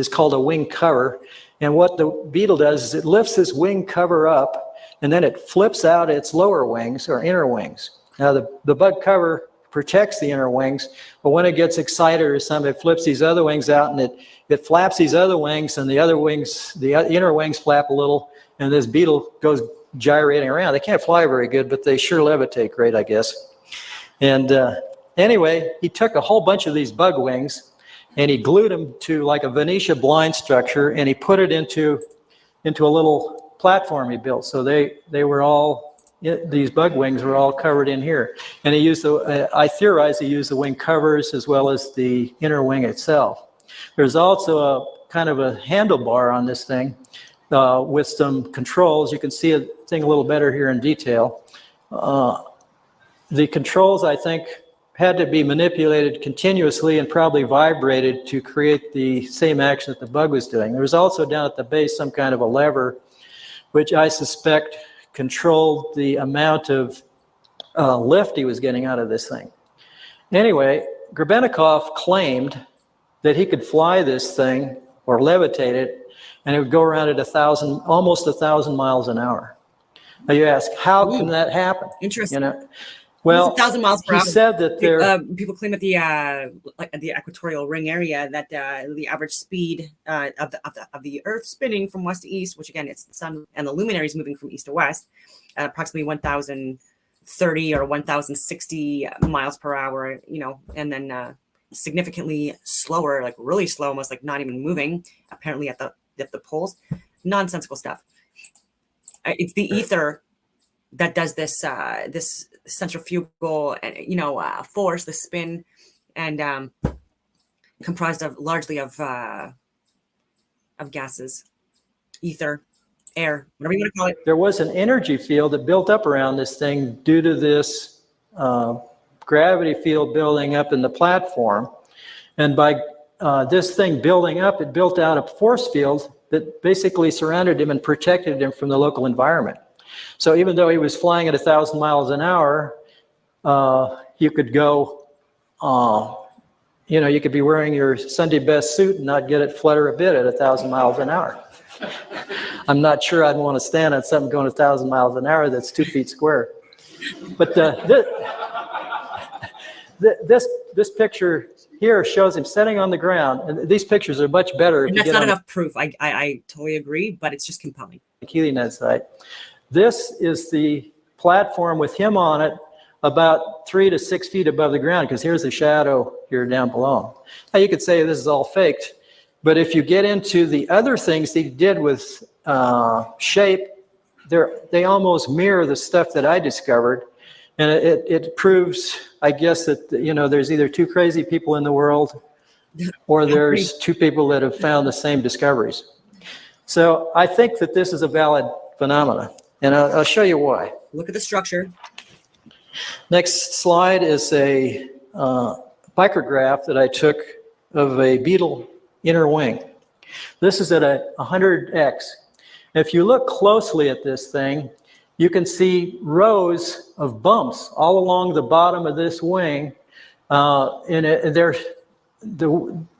called a wing cover, and what the beetle does is it lifts this wing cover up, and then it flips out its lower wings or inner wings. Now the bug cover protects the inner wings, but when it gets excited or something, it flips these other wings out, and it flaps these other wings, and the other wings, the inner wings flap a little, and this beetle goes gyrating around. They can't fly very good, but they sure levitate great, I guess. And anyway, he took a whole bunch of these bug wings, and he glued them to like a Venetia blind structure, and he put it into a little platform he built. So they were all, these bug wings were all covered in here. And he used I theorize he used the wing covers as well as the inner wing itself. There's also a kind of a handlebar on this thing with some controls. You can see the thing a little better here in detail. The controls, I think, had to be manipulated continuously and probably vibrated to create the same action that the bug was doing. There was also down at the base some kind of a lever, which I suspect controlled the amount of lift he was getting out of this thing. Anyway, Grebennikov claimed that he could fly this thing or levitate it, and it would go around at almost 1,000 miles an hour. Now you ask, how can that happen? Interesting. You know, well, 1,000 miles per he hour. said that people claim at the equatorial ring area that the average speed of the Earth spinning from west to east, which again it's the sun and the luminaries moving from east to west, approximately 1,030 or 1,060 miles per hour. You know, and then significantly slower, like really slow, almost like not even moving. Apparently at the poles, nonsensical stuff. It's the ether that does this this centrifugal, force, the spin, and comprised of largely of gases, ether, air, whatever you want to call it. there was an energy field that built up around this thing due to this gravity field building up in the platform. And by this thing building up, it built out a force field that basically surrounded him and protected him from the local environment. So even though he was flying at 1,000 miles an hour, you could go, you could be wearing your Sunday best suit and not get it flutter a bit at 1,000 miles an hour. I'm not sure I'd want to stand on something going 1,000 miles an hour that's 2 feet square. But this picture here shows him sitting on the ground, and these pictures are much better. And that's not enough proof. I totally agree, but it's just compelling. AchilleNet site. This is the platform with him on it about 3 to 6 feet above the ground, because here's the shadow here down below. Now you could say this is all faked, but if you get into the other things he did with shape, they almost mirror the stuff that I discovered. And it proves, I guess, that there's either two crazy people in the world, or there's two people that have found the same discoveries. So I think that this is a valid phenomena, and I'll show you why. Look at the structure. Next slide is a micrograph that I took of a beetle inner wing. This is at 100x. If you look closely at this thing, you can see rows of bumps all along the bottom of this wing.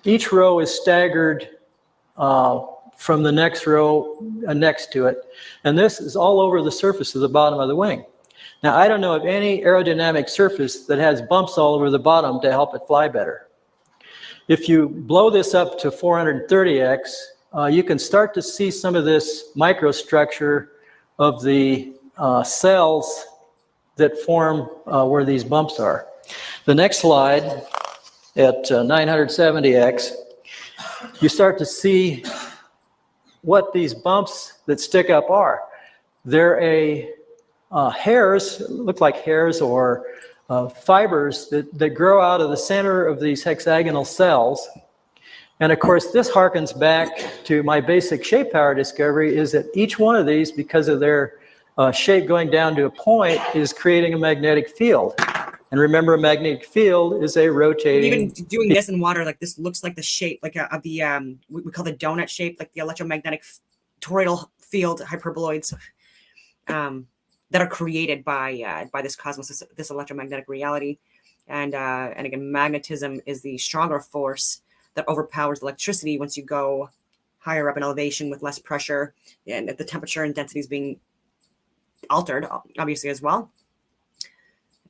Each row is staggered from the next row next to it. And this is all over the surface of the bottom of the wing. Now, I don't know of any aerodynamic surface that has bumps all over the bottom to help it fly better. If you blow this up to 430x, you can start to see some of this microstructure of the cells that form where these bumps are. The next slide, at 970x, you start to see what these bumps that stick up are. They're hairs, look like hairs or fibers that grow out of the center of these hexagonal cells. And of course, this harkens back to my basic shape power discovery, is that each one of these, because of their shape going down to a point, is creating a magnetic field. And remember, a magnetic field is a rotating... Even doing this in water, like this looks like the shape, like of the, we call the donut shape, like the electromagnetic toroidal field hyperboloids that are created by this cosmos, this electromagnetic reality. And again, magnetism is the stronger force that overpowers electricity once you go higher up in elevation with less pressure, and the temperature and density is being altered, obviously, as well.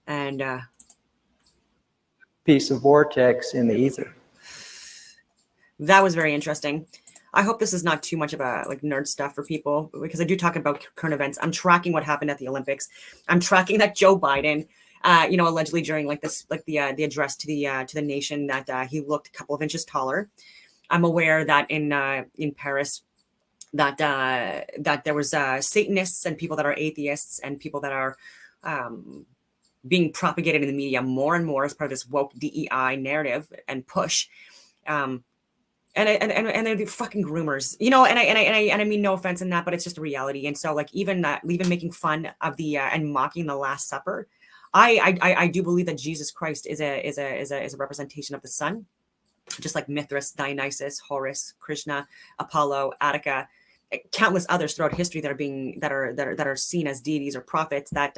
And piece of vortex in the ether. That was very interesting. I hope this is not too much of a like nerd stuff for people, because I do talk about current events. I'm tracking what happened at the Olympics. I'm tracking that Joe Biden, allegedly during like this, like the address to the nation, that he looked a couple of inches taller. I'm aware that in Paris, that there was Satanists and people that are atheists and people that are being propagated in the media more and more as part of this woke DEI narrative and push. And they're the fucking groomers, and I mean no offense in that, but it's just a reality. And so, like, even making fun of the and mocking the Last Supper, I do believe that Jesus Christ is a representation of the sun, just like Mithras, Dionysus, Horus, Krishna, Apollo, Attica, countless others throughout history that are seen as deities or prophets. That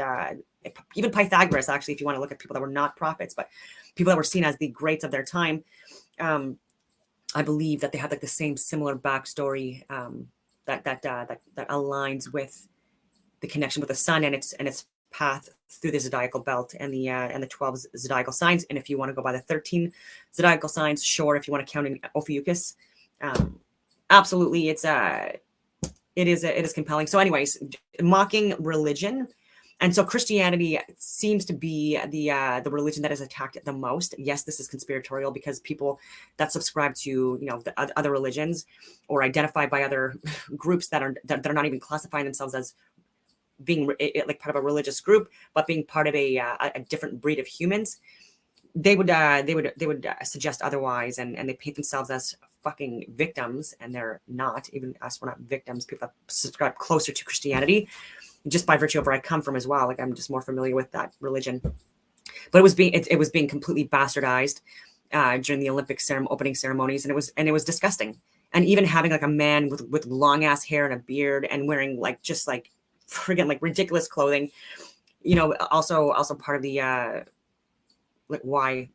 even Pythagoras, actually, if you want to look at people that were not prophets, but people that were seen as the greats of their time. I believe that they have like the same similar backstory that aligns with the connection with the sun and its path through the zodiacal belt and the 12 zodiacal signs. And if you want to go by the 13 zodiacal signs, sure. If you want to count in Ophiuchus, absolutely, it is compelling. So, anyways, mocking religion. And so Christianity seems to be the religion that is attacked the most. Yes, this is conspiratorial because people that subscribe to the other religions or identify by other groups that are not even classifying themselves as being like part of a religious group, but being part of a different breed of humans, they would suggest otherwise, and they paint themselves as fucking victims, and they're not. Even us, we're not victims. People that subscribe closer to Christianity, just by virtue of where I come from as well. Like, I'm just more familiar with that religion. But it was being completely bastardized during the Olympic opening ceremonies, and it was disgusting. And even having like a man with long ass hair and a beard and wearing like just like friggin' like ridiculous clothing, also part of the like why.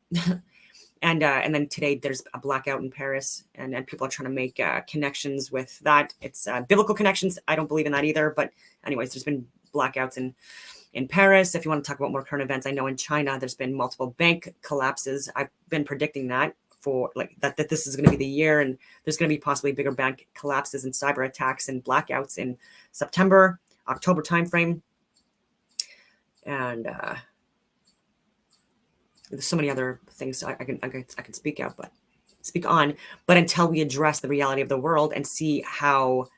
And then today there's a blackout in Paris, and people are trying to make connections with that. It's biblical connections. I don't believe in that either. But anyways, there's been blackouts in Paris. If you want to talk about more current events, I know in China there's been multiple bank collapses. I've been predicting that for like that this is going to be the year, and there's going to be possibly bigger bank collapses and cyber attacks and blackouts in September, October timeframe. And there's so many other things I can speak on, but until we address the reality of the world and see how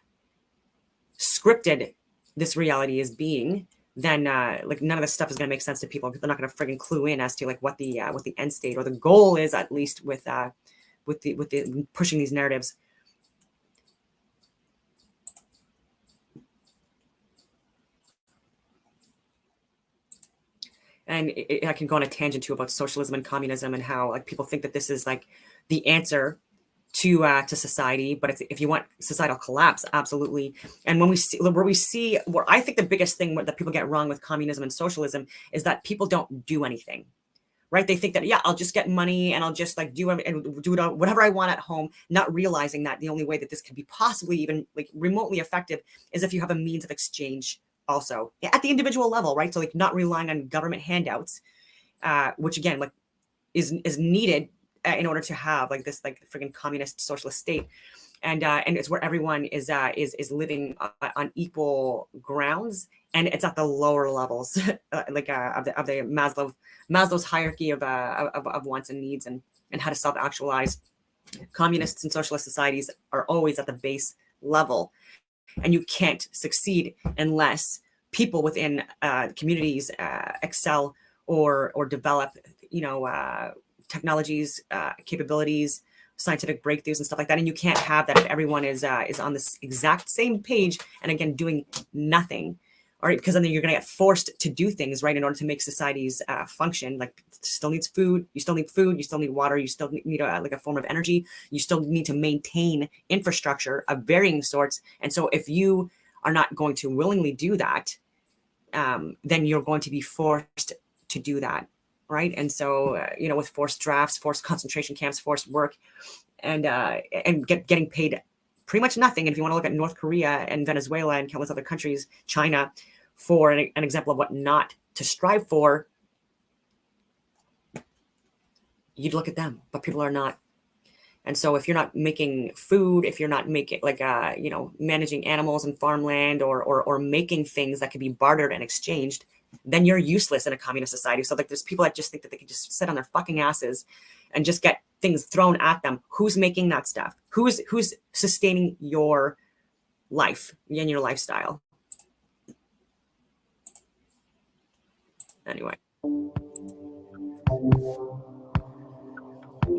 scripted this reality is being, then like none of this stuff is going to make sense to people. They're not going to friggin' clue in as to like what the end state or the goal is, at least with the pushing these narratives. And I can go on a tangent too about socialism and communism and how like people think that this is like the answer to society. But if you want societal collapse, absolutely. And where I think the biggest thing that people get wrong with communism and socialism is that people don't do anything. Right? They think that, yeah, I'll just get money and I'll just like do whatever I want at home, not realizing that the only way that this can be possibly even like remotely effective is if you have a means of exchange also at the individual level, right? So like not relying on government handouts, which again, like is needed in order to have like this like freaking communist socialist state. And it's where everyone is living on equal grounds, and it's at the lower levels, of the Maslow's hierarchy of wants and needs, and how to self-actualize. Communists and socialist societies are always at the base level, and you can't succeed unless people within communities excel or develop, technologies, capabilities, scientific breakthroughs and stuff like that. And you can't have that if everyone is on this exact same page and again doing nothing. All right, because then you're going to get forced to do things, right, in order to make societies function. Like, still needs food, you still need water, you still need a form of energy, you still need to maintain infrastructure of varying sorts. And so if you are not going to willingly do that, then you're going to be forced to do that, right? And so, with forced drafts, forced concentration camps, forced work, and getting paid pretty much nothing. And if you want to look at North Korea and Venezuela and countless other countries, China, for an example of what not to strive for, you'd look at them, but people are not. And so if you're not making food, if you're not making managing animals and farmland or making things that can be bartered and exchanged, then you're useless in a communist society. So like there's people that just think that they can just sit on their fucking asses and just get things thrown at them. Who's making that stuff? Who's sustaining your life and your lifestyle? Anyway,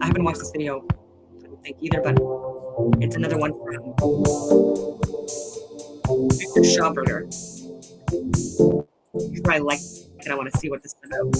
I haven't watched this video, I don't think either, but it's another one from Victor Schauberger. I like it, and I want to see what this is about.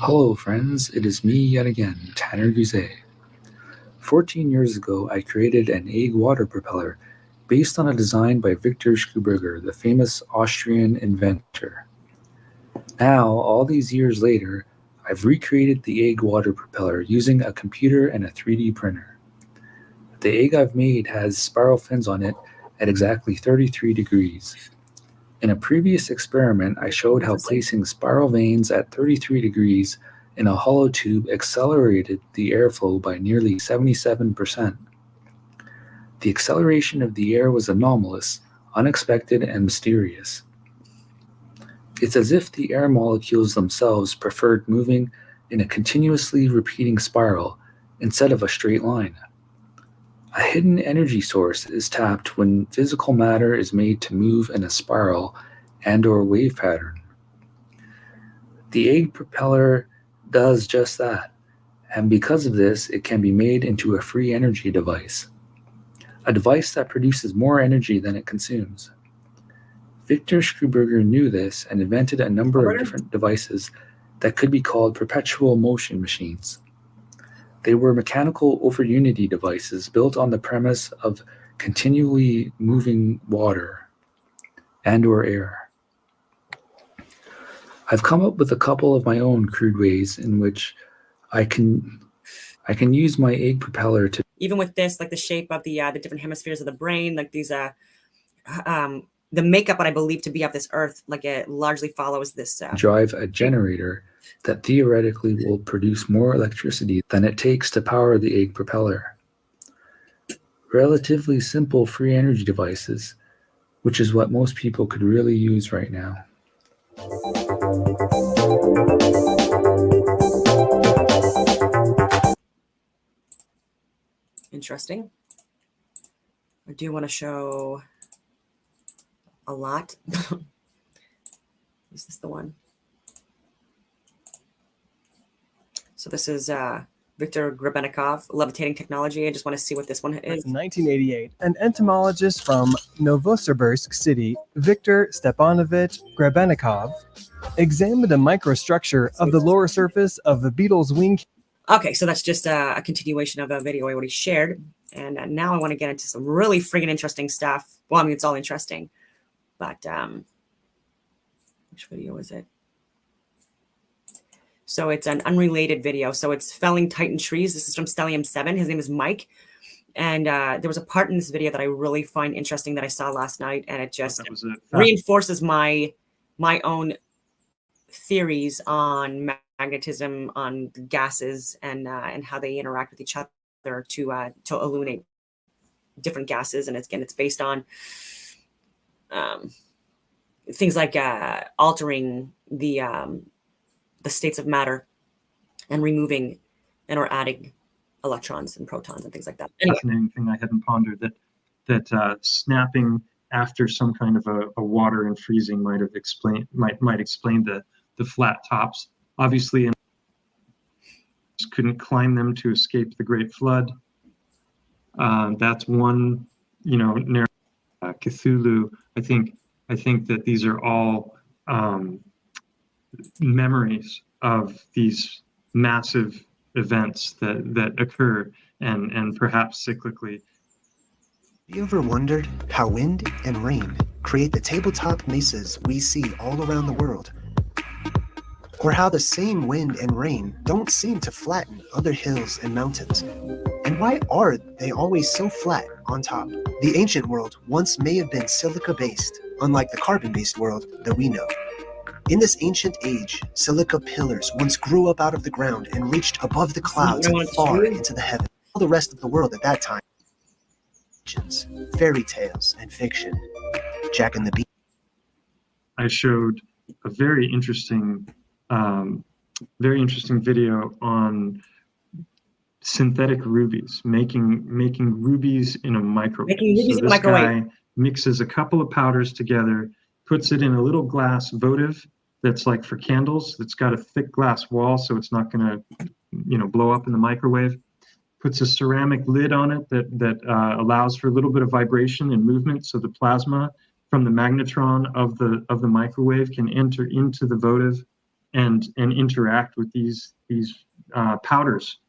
Hello friends, it is me yet again, Tanner Guzet. 14 years ago, I created an egg water propeller based on a design by Victor Schauberger, the famous Austrian inventor. Now, all these years later, I've recreated the egg water propeller using a computer and a 3D printer. The egg I've made has spiral fins on it at exactly 33 degrees. In a previous experiment, I showed how placing spiral vanes at 33 degrees in a hollow tube accelerated the airflow by nearly 77%. The acceleration of the air was anomalous, unexpected, and mysterious. It's as if the air molecules themselves preferred moving in a continuously repeating spiral instead of a straight line. A hidden energy source is tapped when physical matter is made to move in a spiral and/or wave pattern. The egg propeller does just that, and because of this, it can be made into a free energy device, a device that produces more energy than it consumes. Victor Schooberger knew this and invented a number of different devices that could be called perpetual motion machines. They were mechanical over-unity devices built on the premise of continually moving water and/or air. I've come up with a couple of my own crude ways in which I can use my egg propeller to even with this, like the shape of the different hemispheres of the brain, like these the makeup that I believe to be of this Earth, like it largely follows this drive a generator that theoretically will produce more electricity than it takes to power the egg propeller. Relatively simple free energy devices, which is what most people could really use right now. Interesting. I do want to show a lot. Is this the one? So this is Viktor Grebennikov, levitating technology. I just want to see what this one is. In 1988, an entomologist from Novosibirsk City, Viktor Stepanovich Grebennikov, examined a microstructure of the lower surface of the beetle's wing. Okay, so that's just a continuation of a video I already shared. And now I want to get into some really friggin' interesting stuff. Well, I mean, it's all interesting. But which video is it? So it's an unrelated video. So it's felling Titan trees. This is from Stellium 7. His name is Mike. And there was a part in this video that I really find interesting that I saw last night. And it just reinforces my own theories on magnetism, on gases, and how they interact with each other to illuminate different gases. And it's based on things like altering the states of matter and removing and or adding electrons and protons and things like that. Anyway. Fascinating thing I hadn't pondered, that snapping after some kind of a water and freezing might explain the flat tops. Obviously, and couldn't climb them to escape the Great Flood. That's one, Cthulhu. I think that these are all memories of these massive events that occur and perhaps cyclically. Have you ever wondered how wind and rain create the tabletop mesas we see all around the world? Or how the same wind and rain don't seem to flatten other hills and mountains? And why are they always so flat on top? The ancient world once may have been silica-based, unlike the carbon-based world that we know. In this ancient age, silica pillars once grew up out of the ground and reached above the clouds and far into the heavens. All the rest of the world at that time, fairy tales and fiction. Jack and the Beanstalk. I showed a very interesting video on synthetic rubies, making rubies in a microwave. So this guy mixes a couple of powders together, puts it in a little glass votive that's like for candles, that's got a thick glass wall so it's not going to blow up in the microwave. Puts a ceramic lid on it that allows for a little bit of vibration and movement, so the plasma from the magnetron of the microwave can enter into the votive and interact with these powders.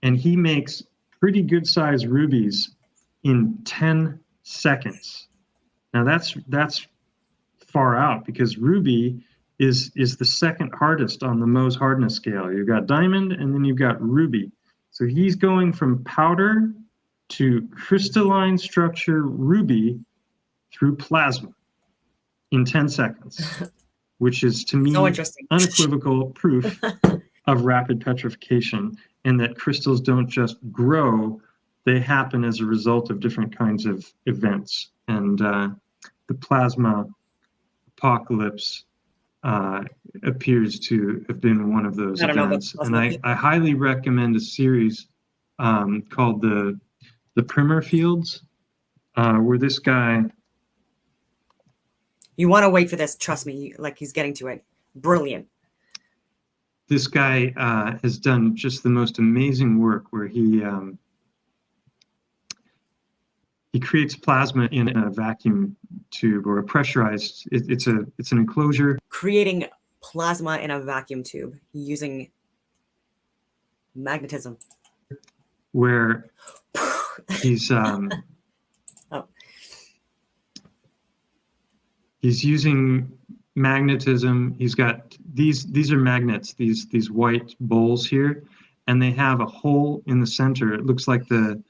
And he makes pretty good sized rubies in 10 seconds. Now that's far out, because ruby is the second hardest on the Mohs hardness scale. You've got diamond and then you've got ruby. So he's going from powder to crystalline structure ruby through plasma in 10 seconds, which is to me unequivocal proof of rapid petrification, and that crystals don't just grow, they happen as a result of different kinds of events. And the plasma apocalypse appears to have been one of those events. And I highly recommend a series called the Primer Fields, where this guy... You want to wait for this, trust me, like he's getting to it. Brilliant. This guy has done just the most amazing work, where he he creates plasma in a vacuum tube or a pressurized. It's an enclosure. Creating plasma in a vacuum tube using magnetism. Where he's he's using magnetism. He's got these are magnets, these white bowls here, and they have a hole in the center. It looks like the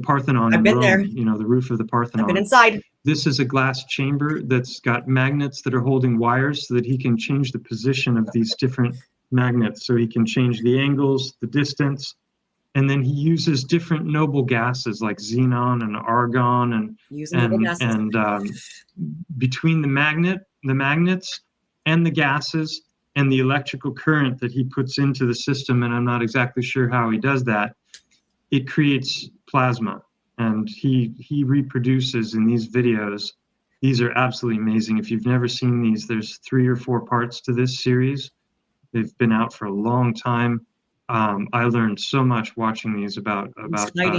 Parthenon in Rome, there. you know, the roof of the Parthenon. I've been inside. This is a glass chamber that's got magnets that are holding wires so that he can change the position of these different magnets. So he can change the angles, the distance, and then he uses different noble gases like xenon and argon and between the magnets and the gases and the electrical current that he puts into the system, and I'm not exactly sure how he does that, it creates plasma. And he reproduces in these videos. These are absolutely amazing. If you've never seen these, there's 3 or 4 parts to this series. They've been out for a long time. I learned so much watching these about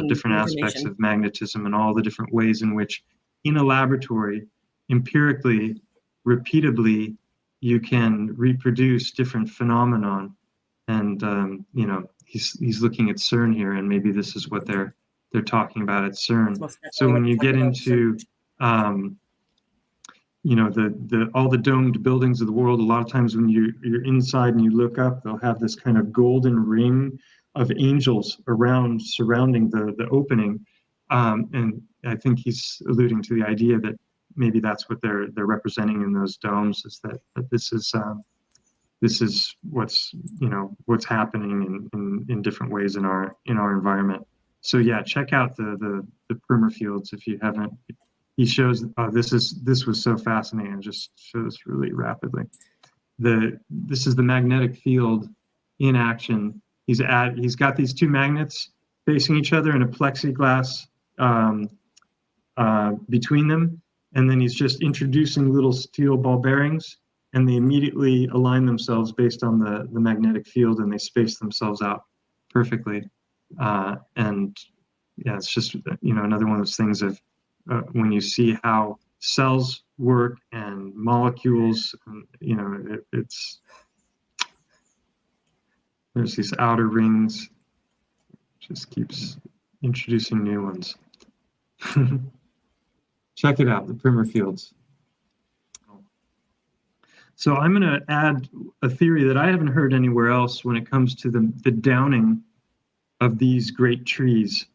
different aspects of magnetism and all the different ways in which, in a laboratory, empirically, repeatably, you can reproduce different phenomenon. And you know, he's looking at CERN here, and maybe this is what they're talking about at CERN. So when you get into you know, all the domed buildings of the world, a lot of times when you're inside and you look up, they'll have this kind of golden ring of angels surrounding the opening. And I think he's alluding to the idea that maybe that's what they're representing in those domes, is that this is what's, you know, what's happening in different ways in our environment. So yeah, check out the primer fields if you haven't. He shows this was so fascinating. I'll just show this really rapidly. This is the magnetic field in action. He's got these 2 magnets facing each other and a plexiglass between them, and then he's just introducing little steel ball bearings, and they immediately align themselves based on the magnetic field, and they space themselves out perfectly. And yeah, it's just, you know, another one of those things of when you see how cells work and molecules, you know, there's these outer rings, just keeps introducing new ones. Check it out, the primer fields. So I'm going to add a theory that I haven't heard anywhere else when it comes to the downing of these great trees.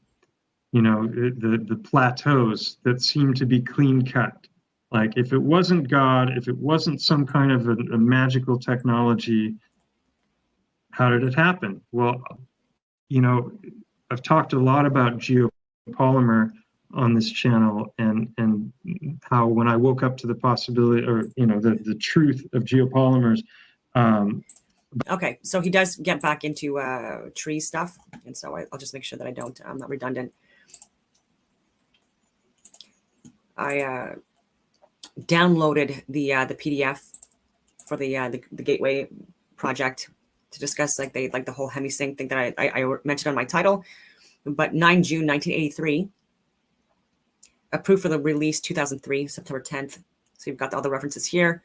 You know, the plateaus that seem to be clean cut. Like if it wasn't God, if it wasn't some kind of a magical technology, how did it happen? Well, you know, I've talked a lot about geopolymer on this channel, and how when I woke up to the possibility, or you know, the truth of geopolymers. Okay, so he does get back into tree stuff, and so I'll just make sure that I'm not redundant. I downloaded the PDF for the Gateway project to discuss like the whole Hemi sync thing that I mentioned on my title. But 9 June 1983, approved for the release 2003, September 10th. So you've got all the references here.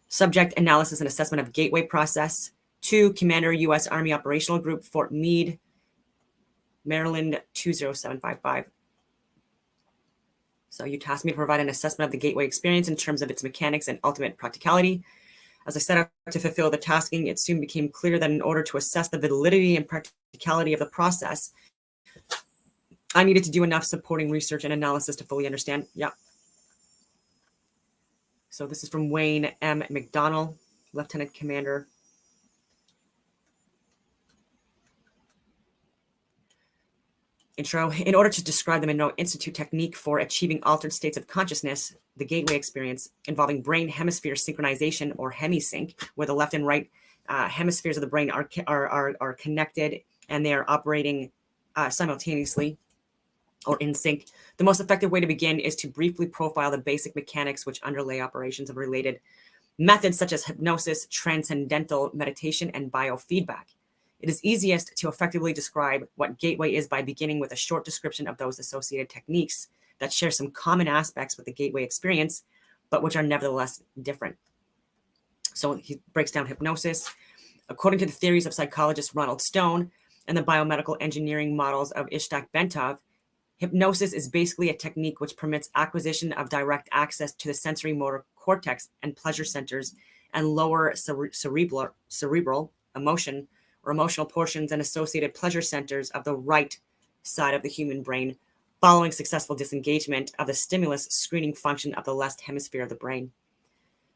Subject analysis and assessment of Gateway process. 2, Commander U.S. Army Operational Group, Fort Meade, Maryland 20755. So you tasked me to provide an assessment of the Gateway experience in terms of its mechanics and ultimate practicality. As I set out to fulfill the tasking, it soon became clear that in order to assess the validity and practicality of the process, I needed to do enough supporting research and analysis to fully understand. Yeah. So this is from Wayne M. McDonnell, Lieutenant Commander. Intro. In order to describe the Monroe Institute technique for achieving altered states of consciousness, the Gateway experience involving brain hemisphere synchronization, or hemisync, where the left and right hemispheres of the brain are connected and they are operating simultaneously or in sync. The most effective way to begin is to briefly profile the basic mechanics which underlay operations of related methods such as hypnosis, transcendental meditation, and biofeedback. It is easiest to effectively describe what Gateway is by beginning with a short description of those associated techniques. that share some common aspects with the gateway experience, but which are nevertheless different. So he breaks down hypnosis. According to the theories of psychologist Ronald Stone and the biomedical engineering models of Ishtak Bentov, hypnosis is basically a technique which permits acquisition of direct access to the sensory motor cortex and pleasure centers and lower cerebral emotion or emotional portions and associated pleasure centers of the right side of the human brain following successful disengagement of the stimulus screening function of the left hemisphere of the brain.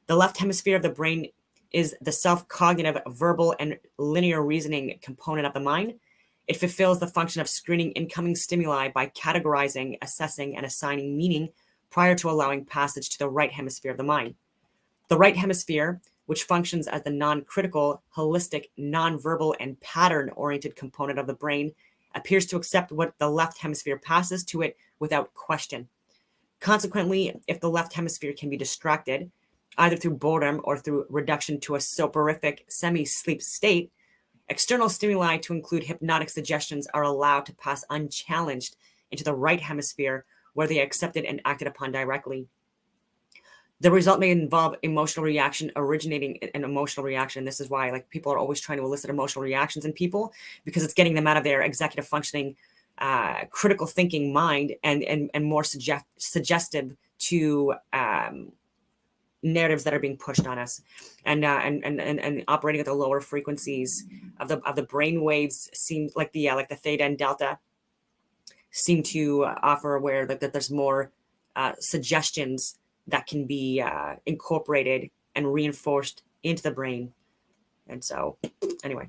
The left hemisphere of the brain is the self-cognitive, verbal, and linear reasoning component of the mind. It fulfills the function of screening incoming stimuli by categorizing, assessing, and assigning meaning prior to allowing passage to the right hemisphere of the mind. The right hemisphere, which functions as the non-critical, holistic, non-verbal, and pattern-oriented component of the brain, appears to accept what the left hemisphere passes to it without question. Consequently, if the left hemisphere can be distracted, either through boredom or through reduction to a soporific semi-sleep state, external stimuli, to include hypnotic suggestions, are allowed to pass unchallenged into the right hemisphere, where they are accepted and acted upon directly. The result may involve emotional reaction originating an emotional reaction. This is why people are always trying to elicit emotional reactions in people, because it's getting them out of their executive functioning, critical thinking mind and more suggestive to narratives that are being pushed on us, and operating at the lower frequencies of the brain waves seem like the theta and delta seem to offer where that there's more suggestions that can be incorporated and reinforced into the brain. And so anyway,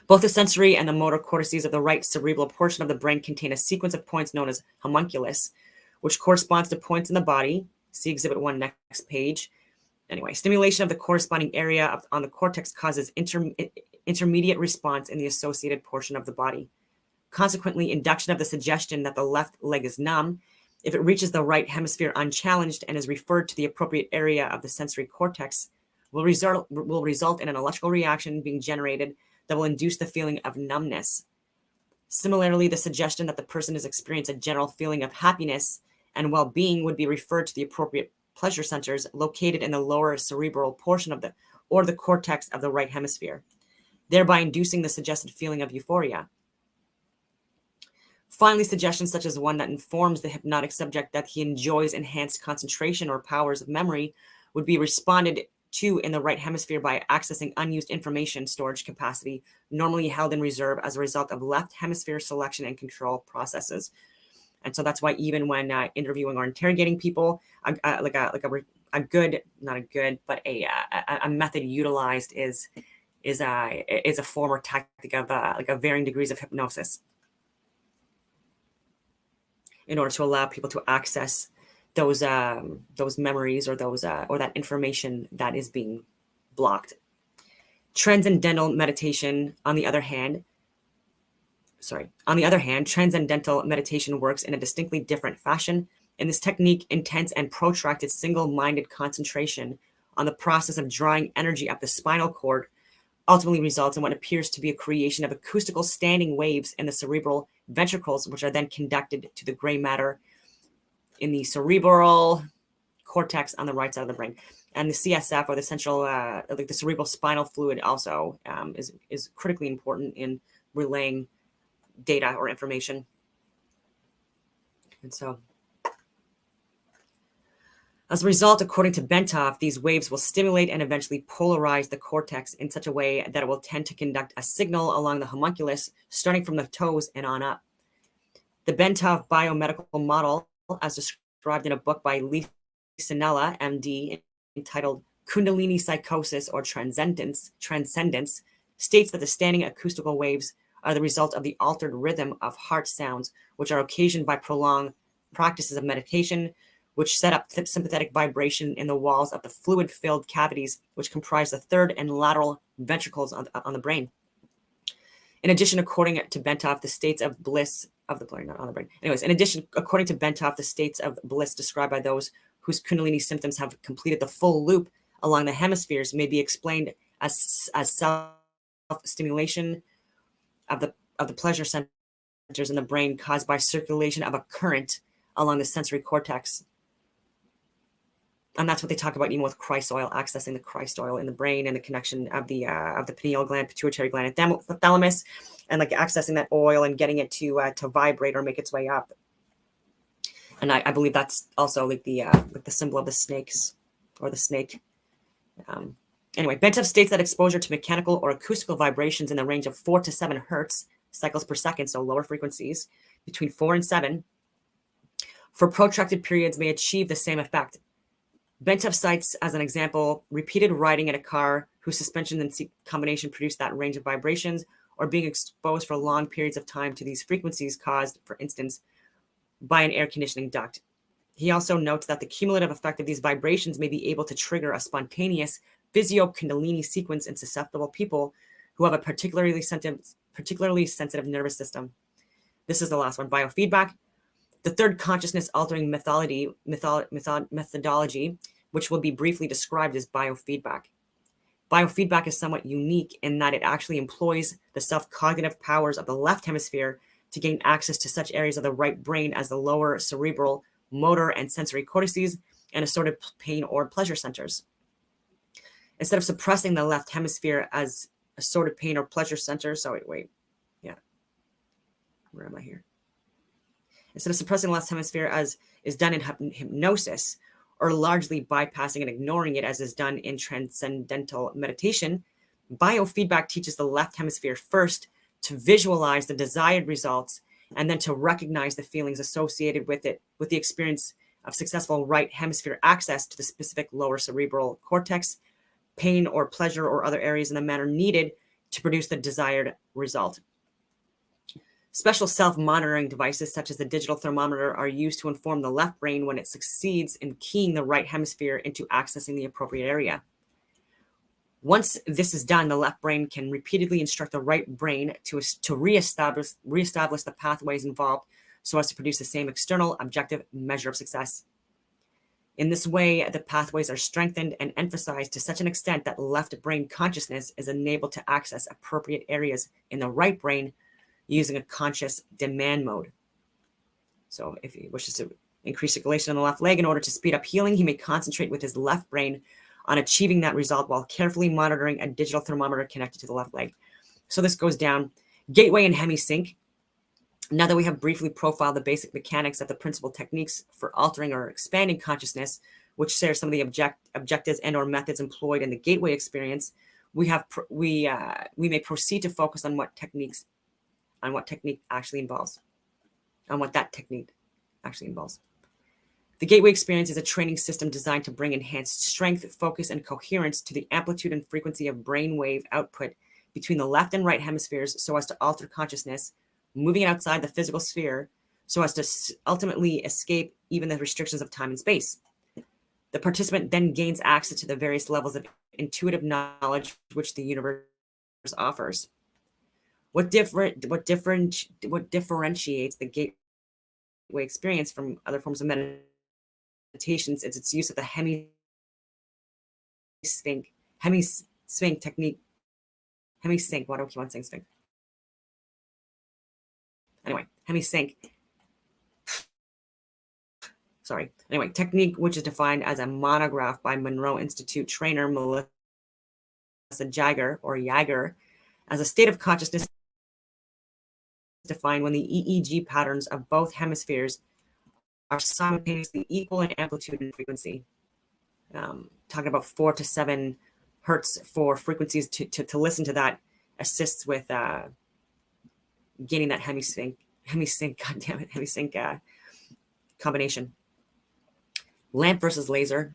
both the sensory and the motor cortices of the right cerebral portion of the brain contain a sequence of points known as homunculus, which corresponds to points in the body. See Exhibit 1 next page. Anyway, stimulation of the corresponding area on the cortex causes intermediate response in the associated portion of the body. Consequently, induction of the suggestion that the left leg is numb, if it reaches the right hemisphere unchallenged and is referred to the appropriate area of the sensory cortex, will result in an electrical reaction being generated that will induce the feeling of numbness. Similarly, the suggestion that the person is experiencing a general feeling of happiness and well-being would be referred to the appropriate pleasure centers located in the lower cerebral portion of the cortex of the right hemisphere, thereby inducing the suggested feeling of euphoria. Finally, suggestions such as one that informs the hypnotic subject that he enjoys enhanced concentration or powers of memory would be responded to in the right hemisphere by accessing unused information storage capacity normally held in reserve as a result of left hemisphere selection and control processes. And so that's why even when interviewing or interrogating people, a method utilized is a form or tactic of varying degrees of hypnosis, in order to allow people to access those memories or that information that is being blocked. Transcendental meditation, on the other hand, transcendental meditation works in a distinctly different fashion. In this technique, intense and protracted single-minded concentration on the process of drawing energy up the spinal cord ultimately results in what appears to be a creation of acoustical standing waves in the cerebral ventricles, which are then conducted to the gray matter in the cerebral cortex on the right side of the brain. And the CSF, or the central, the cerebral spinal fluid, also is critically important in relaying data or information. And so, as a result, according to Bentov, these waves will stimulate and eventually polarize the cortex in such a way that it will tend to conduct a signal along the homunculus, starting from the toes and on up. The Bentov biomedical model, as described in a book by Lee Sinella, MD, entitled Kundalini Psychosis or Transcendence, states that the standing acoustical waves are the result of the altered rhythm of heart sounds, which are occasioned by prolonged practices of meditation, which set up sympathetic vibration in the walls of the fluid-filled cavities, which comprise the third and lateral ventricles on the brain. In addition, according to Bentov, the states of bliss of the brain, not on the brain. Anyways, in addition, according to Bentov, the states of bliss described by those whose Kundalini symptoms have completed the full loop along the hemispheres may be explained as self-stimulation of the pleasure center in the brain caused by circulation of a current along the sensory cortex. And that's what they talk about even with Christ oil, accessing the Christ oil in the brain and the connection of the pineal gland, pituitary gland, and thalamus, and like accessing that oil and getting it to vibrate or make its way up. And I believe that's also like the symbol of the snakes or the snake. Anyway, Bentov states that exposure to mechanical or acoustical vibrations in the range of 4 to 7 hertz cycles per second, so lower frequencies, between 4 and 7, for protracted periods may achieve the same effect. Bentov cites as an example repeated riding in a car whose suspension and seat combination produced that range of vibrations, or being exposed for long periods of time to these frequencies caused, for instance, by an air conditioning duct. He also notes that the cumulative effect of these vibrations may be able to trigger a spontaneous physio-kundalini sequence in susceptible people who have a particularly sensitive nervous system. This is the last one, biofeedback. The third consciousness-altering methodology, which will be briefly described as biofeedback. Biofeedback is somewhat unique in that it actually employs the self-cognitive powers of the left hemisphere to gain access to such areas of the right brain as the lower cerebral, motor, and sensory cortices and assorted pain or pleasure centers. Instead of suppressing the left hemisphere as assorted pain or pleasure centers, where am I here? Instead of suppressing the left hemisphere as is done in hypnosis, or largely bypassing and ignoring it as is done in transcendental meditation, biofeedback teaches the left hemisphere first to visualize the desired results and then to recognize the feelings associated with it, with the experience of successful right hemisphere access to the specific lower cerebral cortex, pain or pleasure or other areas in the manner needed to produce the desired result. Special self-monitoring devices such as the digital thermometer are used to inform the left brain when it succeeds in keying the right hemisphere into accessing the appropriate area. Once this is done, the left brain can repeatedly instruct the right brain to reestablish the pathways involved so as to produce the same external objective measure of success. In this way, the pathways are strengthened and emphasized to such an extent that left brain consciousness is enabled to access appropriate areas in the right brain using a conscious demand mode. So if he wishes to increase circulation in the left leg in order to speed up healing, he may concentrate with his left brain on achieving that result while carefully monitoring a digital thermometer connected to the left leg. So this goes down. Gateway and Hemi sync. Now that we have briefly profiled the basic mechanics of the principal techniques for altering or expanding consciousness, which share some of the objectives and or methods employed in the gateway experience, we may proceed to focus on what that technique actually involves. The gateway experience is a training system designed to bring enhanced strength, focus, and coherence to the amplitude and frequency of brainwave output between the left and right hemispheres so as to alter consciousness, moving it outside the physical sphere so as to ultimately escape even the restrictions of time and space. The participant then gains access to the various levels of intuitive knowledge which the universe offers. What differentiates the gateway experience from other forms of meditations is its use of the Hemi sync technique. Hemi sync. Why do I keep on saying sync? Anyway, Hemi sync. Sorry. Anyway, technique which is defined as a monograph by Monroe Institute trainer Melissa Jager as a state of consciousness defined when the EEG patterns of both hemispheres are simultaneously equal in amplitude and frequency. Talking about 4 to 7 hertz for frequencies to listen to that assists with gaining that Hemi sync, combination. Lamp versus laser.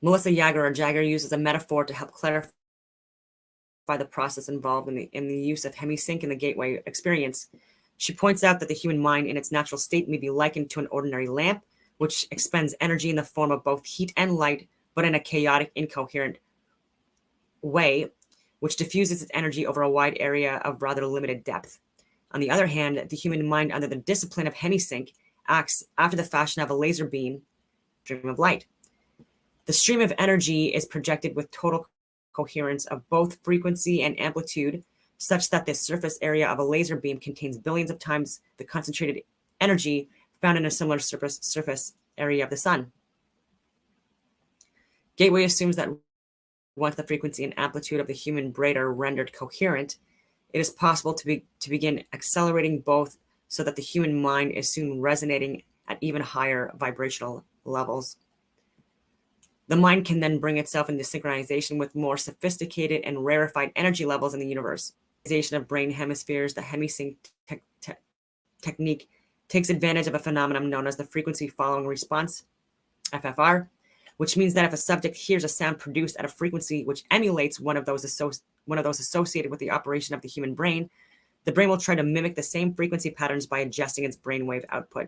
Melissa Jager uses a metaphor to help clarify the process involved in the use of Hemi sync in the gateway experience. She points out that the human mind in its natural state may be likened to an ordinary lamp, which expends energy in the form of both heat and light, but in a chaotic, incoherent way, which diffuses its energy over a wide area of rather limited depth. On the other hand, the human mind under the discipline of Hemi sync acts after the fashion of a laser beam stream of light. The stream of energy is projected with total coherence of both frequency and amplitude such that the surface area of a laser beam contains billions of times the concentrated energy found in a similar surface area of the sun. Gateway assumes that once the frequency and amplitude of the human brain are rendered coherent, it is possible to begin accelerating both so that the human mind is soon resonating at even higher vibrational levels. The mind can then bring itself into synchronization with more sophisticated and rarefied energy levels in the universe. Of brain hemispheres, the Hemi sync technique takes advantage of a phenomenon known as the frequency following response, FFR, which means that if a subject hears a sound produced at a frequency which emulates one of those associated with the operation of the human brain, the brain will try to mimic the same frequency patterns by adjusting its brainwave output.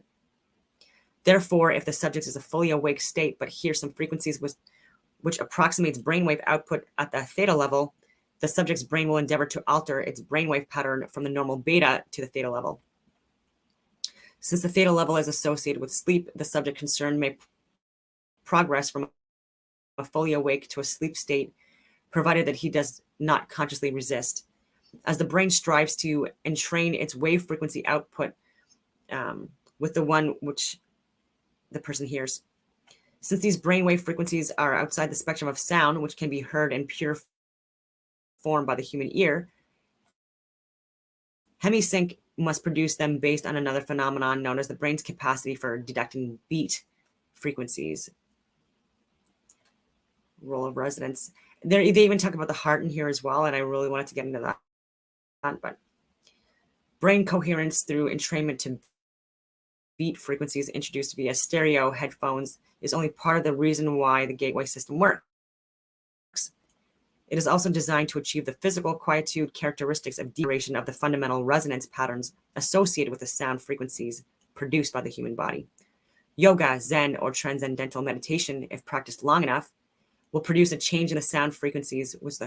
Therefore, if the subject is a fully awake state but hears some frequencies which approximates brainwave output at the theta level, the subject's brain will endeavor to alter its brainwave pattern from the normal beta to the theta level. Since the theta level is associated with sleep, the subject concerned may progress from a fully awake to a sleep state, provided that he does not consciously resist. As the brain strives to entrain its wave frequency output with the one which the person hears. Since these brainwave frequencies are outside the spectrum of sound, which can be heard in pure form by the human ear, Hemisync must produce them based on another phenomenon known as the brain's capacity for detecting beat frequencies. Role of resonance. They even talk about the heart in here as well, and I really wanted to get into that. But brain coherence through entrainment to beat frequencies introduced via stereo headphones is only part of the reason why the gateway system works. It is also designed to achieve the physical quietude characteristics of duration of the fundamental resonance patterns associated with the sound frequencies produced by the human body. Yoga, Zen, or transcendental meditation, if practiced long enough, will produce a change in the sound frequencies which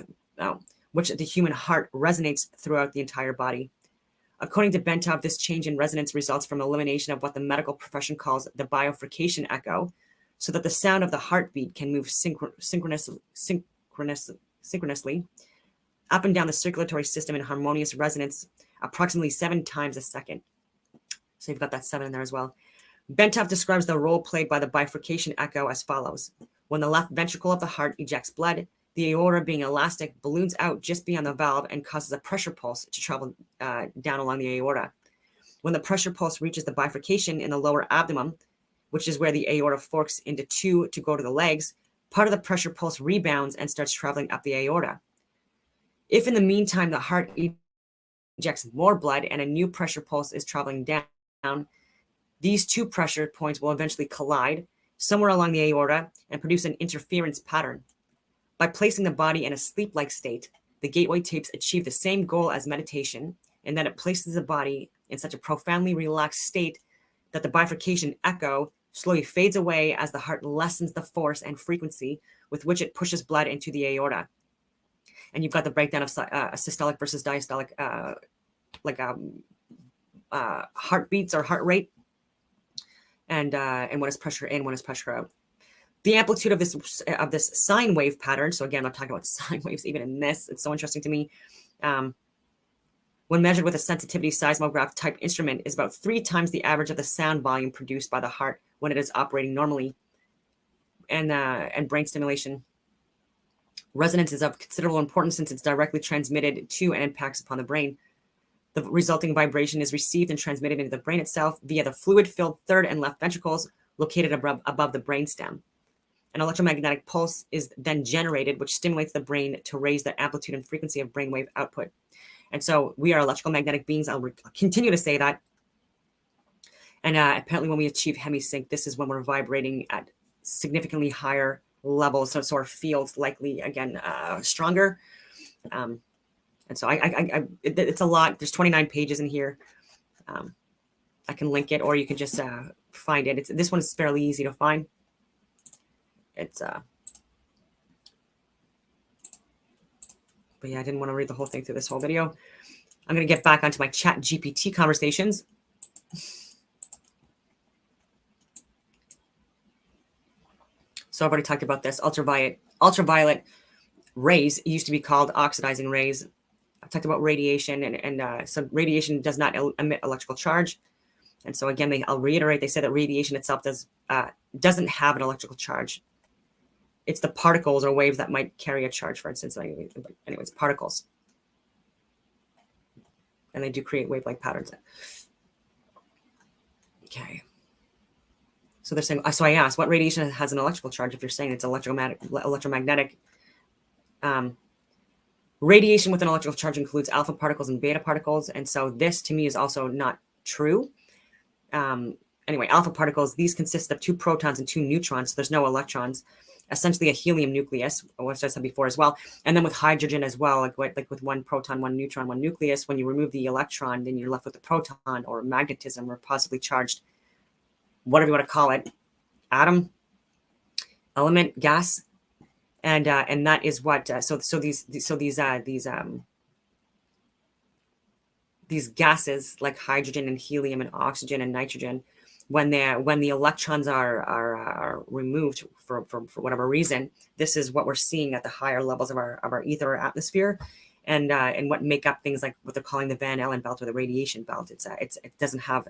the human heart resonates throughout the entire body. According to Bentov, this change in resonance results from elimination of what the medical profession calls the bifurcation echo, so that the sound of the heartbeat can move synchronously up and down the circulatory system in harmonious resonance approximately 7 times a second. So you've got that 7 in there as well. Bentov describes the role played by the bifurcation echo as follows. When the left ventricle of the heart ejects blood, the aorta, being elastic, balloons out just beyond the valve and causes a pressure pulse to travel down along the aorta. When the pressure pulse reaches the bifurcation in the lower abdomen, which is where the aorta forks into 2 to go to the legs, part of the pressure pulse rebounds and starts traveling up the aorta. If in the meantime the heart ejects more blood and a new pressure pulse is traveling down, these 2 pressure points will eventually collide somewhere along the aorta and produce an interference pattern. By placing the body in a sleep-like state, the gateway tapes achieve the same goal as meditation, in that it places the body in such a profoundly relaxed state that the bifurcation echo slowly fades away as the heart lessens the force and frequency with which it pushes blood into the aorta. And you've got the breakdown of systolic versus diastolic heartbeats or heart rate, and when is pressure in, when is pressure out. The amplitude of this sine wave pattern. So again, I'm talking about sine waves even in this. It's so interesting to me. When measured with a sensitivity seismograph type instrument, is about 3 times the average of the sound volume produced by the heart when it is operating normally. And brain stimulation. Resonance is of considerable importance since it's directly transmitted to and impacts upon the brain. The resulting vibration is received and transmitted into the brain itself via the fluid-filled third and left ventricles located above the brainstem. An electromagnetic pulse is then generated, which stimulates the brain to raise the amplitude and frequency of brainwave output. And so we are electrical magnetic beings. I'll continue to say that. And apparently when we achieve hemisync, this is when we're vibrating at significantly higher levels. So it sort of feels likely, again, stronger. And so it's a lot. There's 29 pages in here. I can link it, or you can just find it. This one is fairly easy to find. It's but yeah, I didn't want to read the whole thing through this whole video. I'm going to get back onto my chat GPT conversations. So I've already talked about this. Ultraviolet rays used to be called oxidizing rays. I talked about radiation, and so radiation does not emit electrical charge. And so again, I'll reiterate, they say that radiation itself doesn't have an electrical charge. It's the particles or waves that might carry a charge, for instance. Anyways, particles. And they do create wave-like patterns. Okay. So they're saying, so I asked, what radiation has an electrical charge? If you're saying it's electromagnetic, radiation with an electrical charge includes alpha particles and beta particles. And so this to me is also not true. Anyway, alpha particles, these consist of 2 protons and 2 neutrons. So there's no electrons, essentially a helium nucleus, which I said before as well. And then with hydrogen as well, like with 1 proton, 1 neutron, 1 nucleus, when you remove the electron, then you're left with a proton or magnetism or possibly charged, whatever you want to call it, atom, element, gas. And that is what, these gases like hydrogen and helium and oxygen and nitrogen, when the electrons are removed for whatever reason, this is what we're seeing at the higher levels of our ether or atmosphere, and what make up things like what they're calling the Van Allen belt or the radiation belt. It doesn't have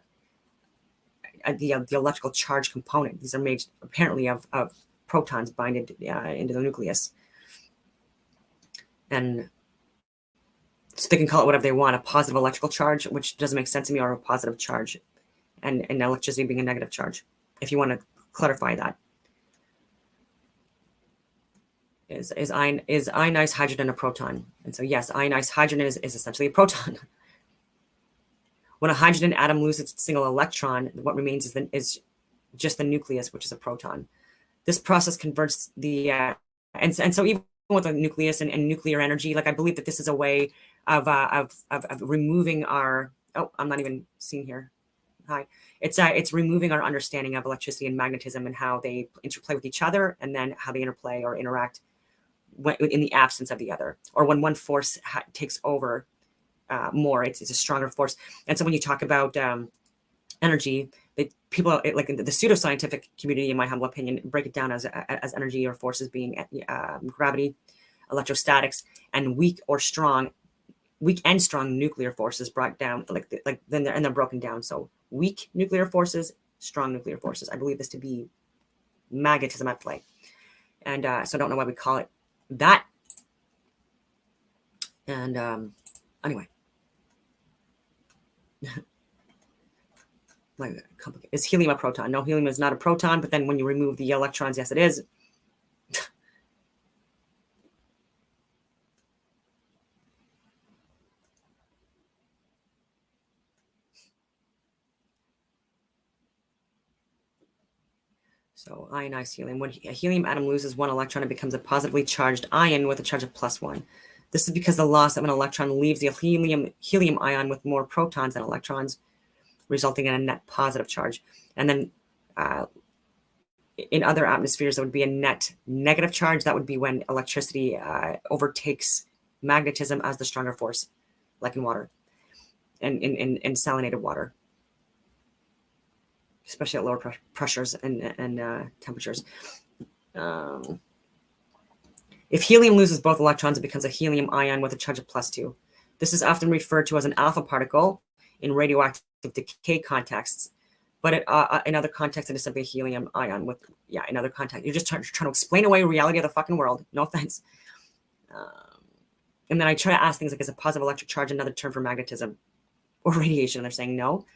the electrical charge component. These are made apparently of protons binded into the nucleus, and so they can call it whatever they want, a positive electrical charge, which doesn't make sense to me, or a positive charge, and electricity being a negative charge, if you want to clarify that. Is ionized hydrogen a proton? And so yes, ionized hydrogen is essentially a proton. When a hydrogen atom loses its single electron, what remains is just the nucleus, which is a proton. This process converts the and so even with a nucleus and nuclear energy, like I believe that this is a way of removing our, oh, I'm not even seeing here. Hi. It's removing our understanding of electricity and magnetism and how they interplay with each other, and then how they interplay or interact in the absence of the other, or when one force takes over more, it's a stronger force. And so when you talk about energy, people like in the pseudoscientific community, in my humble opinion, break it down as energy or forces being gravity, electrostatics, and weak and strong nuclear forces brought down, then they're broken down. So weak nuclear forces, strong nuclear forces. I believe this to be magnetism at play, and so I don't know why we call it that. And anyway, is helium a proton? No, helium is not a proton. But then when you remove the electrons, yes, it is. So ionized helium. When a helium atom loses 1 electron, it becomes a positively charged ion with a charge of +1. This is because the loss of an electron leaves the helium ion with more protons than electrons, resulting in a net positive charge. And then in other atmospheres, there would be a net negative charge. That would be when electricity overtakes magnetism as the stronger force, like in water and in salinated water, especially at lower pressures and temperatures. If helium loses both electrons, it becomes a helium ion with a charge of +2. This is often referred to as an alpha particle in radioactive decay contexts, but in other contexts, it is simply a helium ion with, in other contexts. You're just trying to explain away reality of the fucking world. No offense. And then I try to ask things like, is a positive electric charge another term for magnetism or radiation? They're saying no.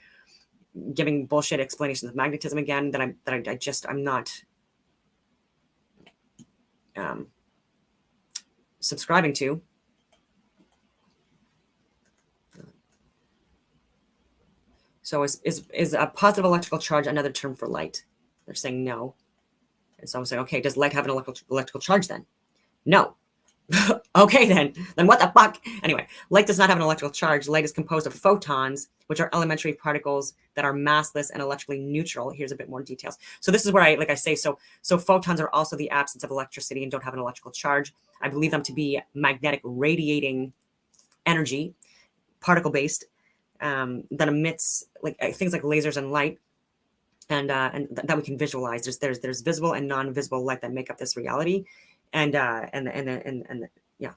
Giving bullshit explanations of magnetism again that I'm not subscribing to. So is a positive electrical charge another term for light? They're saying no. And so I'm saying, okay, does light have an electrical charge then? No. Okay, then what the fuck? Anyway, light does not have an electrical charge. Light is composed of photons, which are elementary particles that are massless and electrically neutral. Here's a bit more details. So this is where I say, so photons are also the absence of electricity and don't have an electrical charge. I believe them to be magnetic radiating energy, particle-based, that emits things like lasers and light, and that we can visualize. There's visible and non-visible light that make up this reality, and yeah.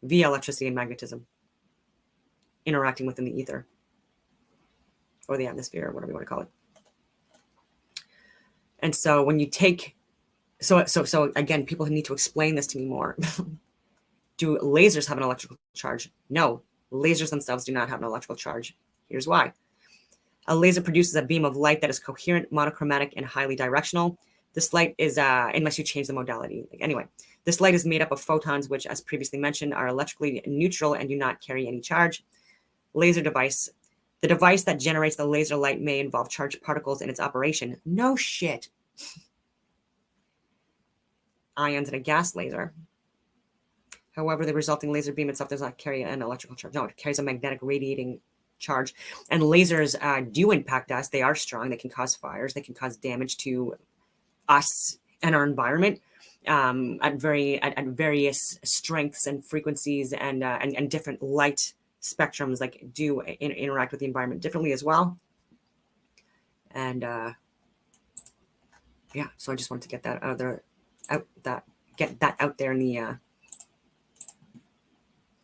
via electricity and magnetism interacting within the ether or the atmosphere, or whatever you want to call it. And so when you take, so again, people need to explain this to me more. Do lasers have an electrical charge? No, lasers themselves do not have an electrical charge. Here's why. A laser produces a beam of light that is coherent, monochromatic, and highly directional. This light is, unless you change the modality. Anyway, this light is made up of photons, which, as previously mentioned, are electrically neutral and do not carry any charge. Laser device. The device that generates the laser light may involve charged particles in its operation. No shit. Ions in a gas laser. However, the resulting laser beam itself does not carry an electrical charge. No, it carries a magnetic radiating charge. And lasers do impact us. They are strong. They can cause fires. They can cause damage to us and our environment at various strengths and frequencies and different light spectrums, like do interact with the environment differently as well. And yeah, so I just wanted to get that get that out there in the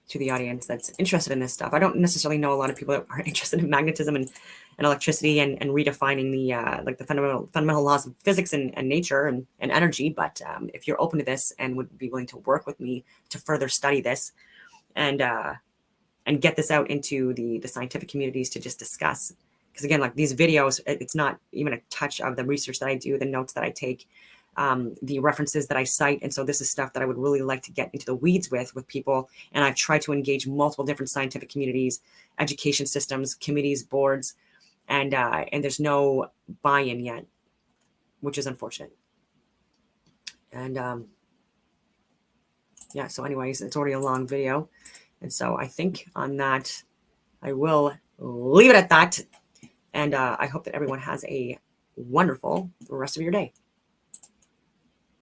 to the audience that's interested in this stuff. I don't necessarily know a lot of people that are interested in magnetism and electricity and redefining the like the fundamental laws of physics and nature and energy. But if you're open to this and would be willing to work with me to further study this and get this out into the scientific communities to just discuss, because again, like these videos, it's not even a touch of the research that I do, the notes that I take, the references that I cite. And so this is stuff that I would really like to get into the weeds with people. And I've tried to engage multiple different scientific communities, education systems, committees, boards, and there's no buy-in yet, which is unfortunate. And yeah, so anyways, it's already a long video. And so I think on that, I will leave it at that. And I hope that everyone has a wonderful rest of your day.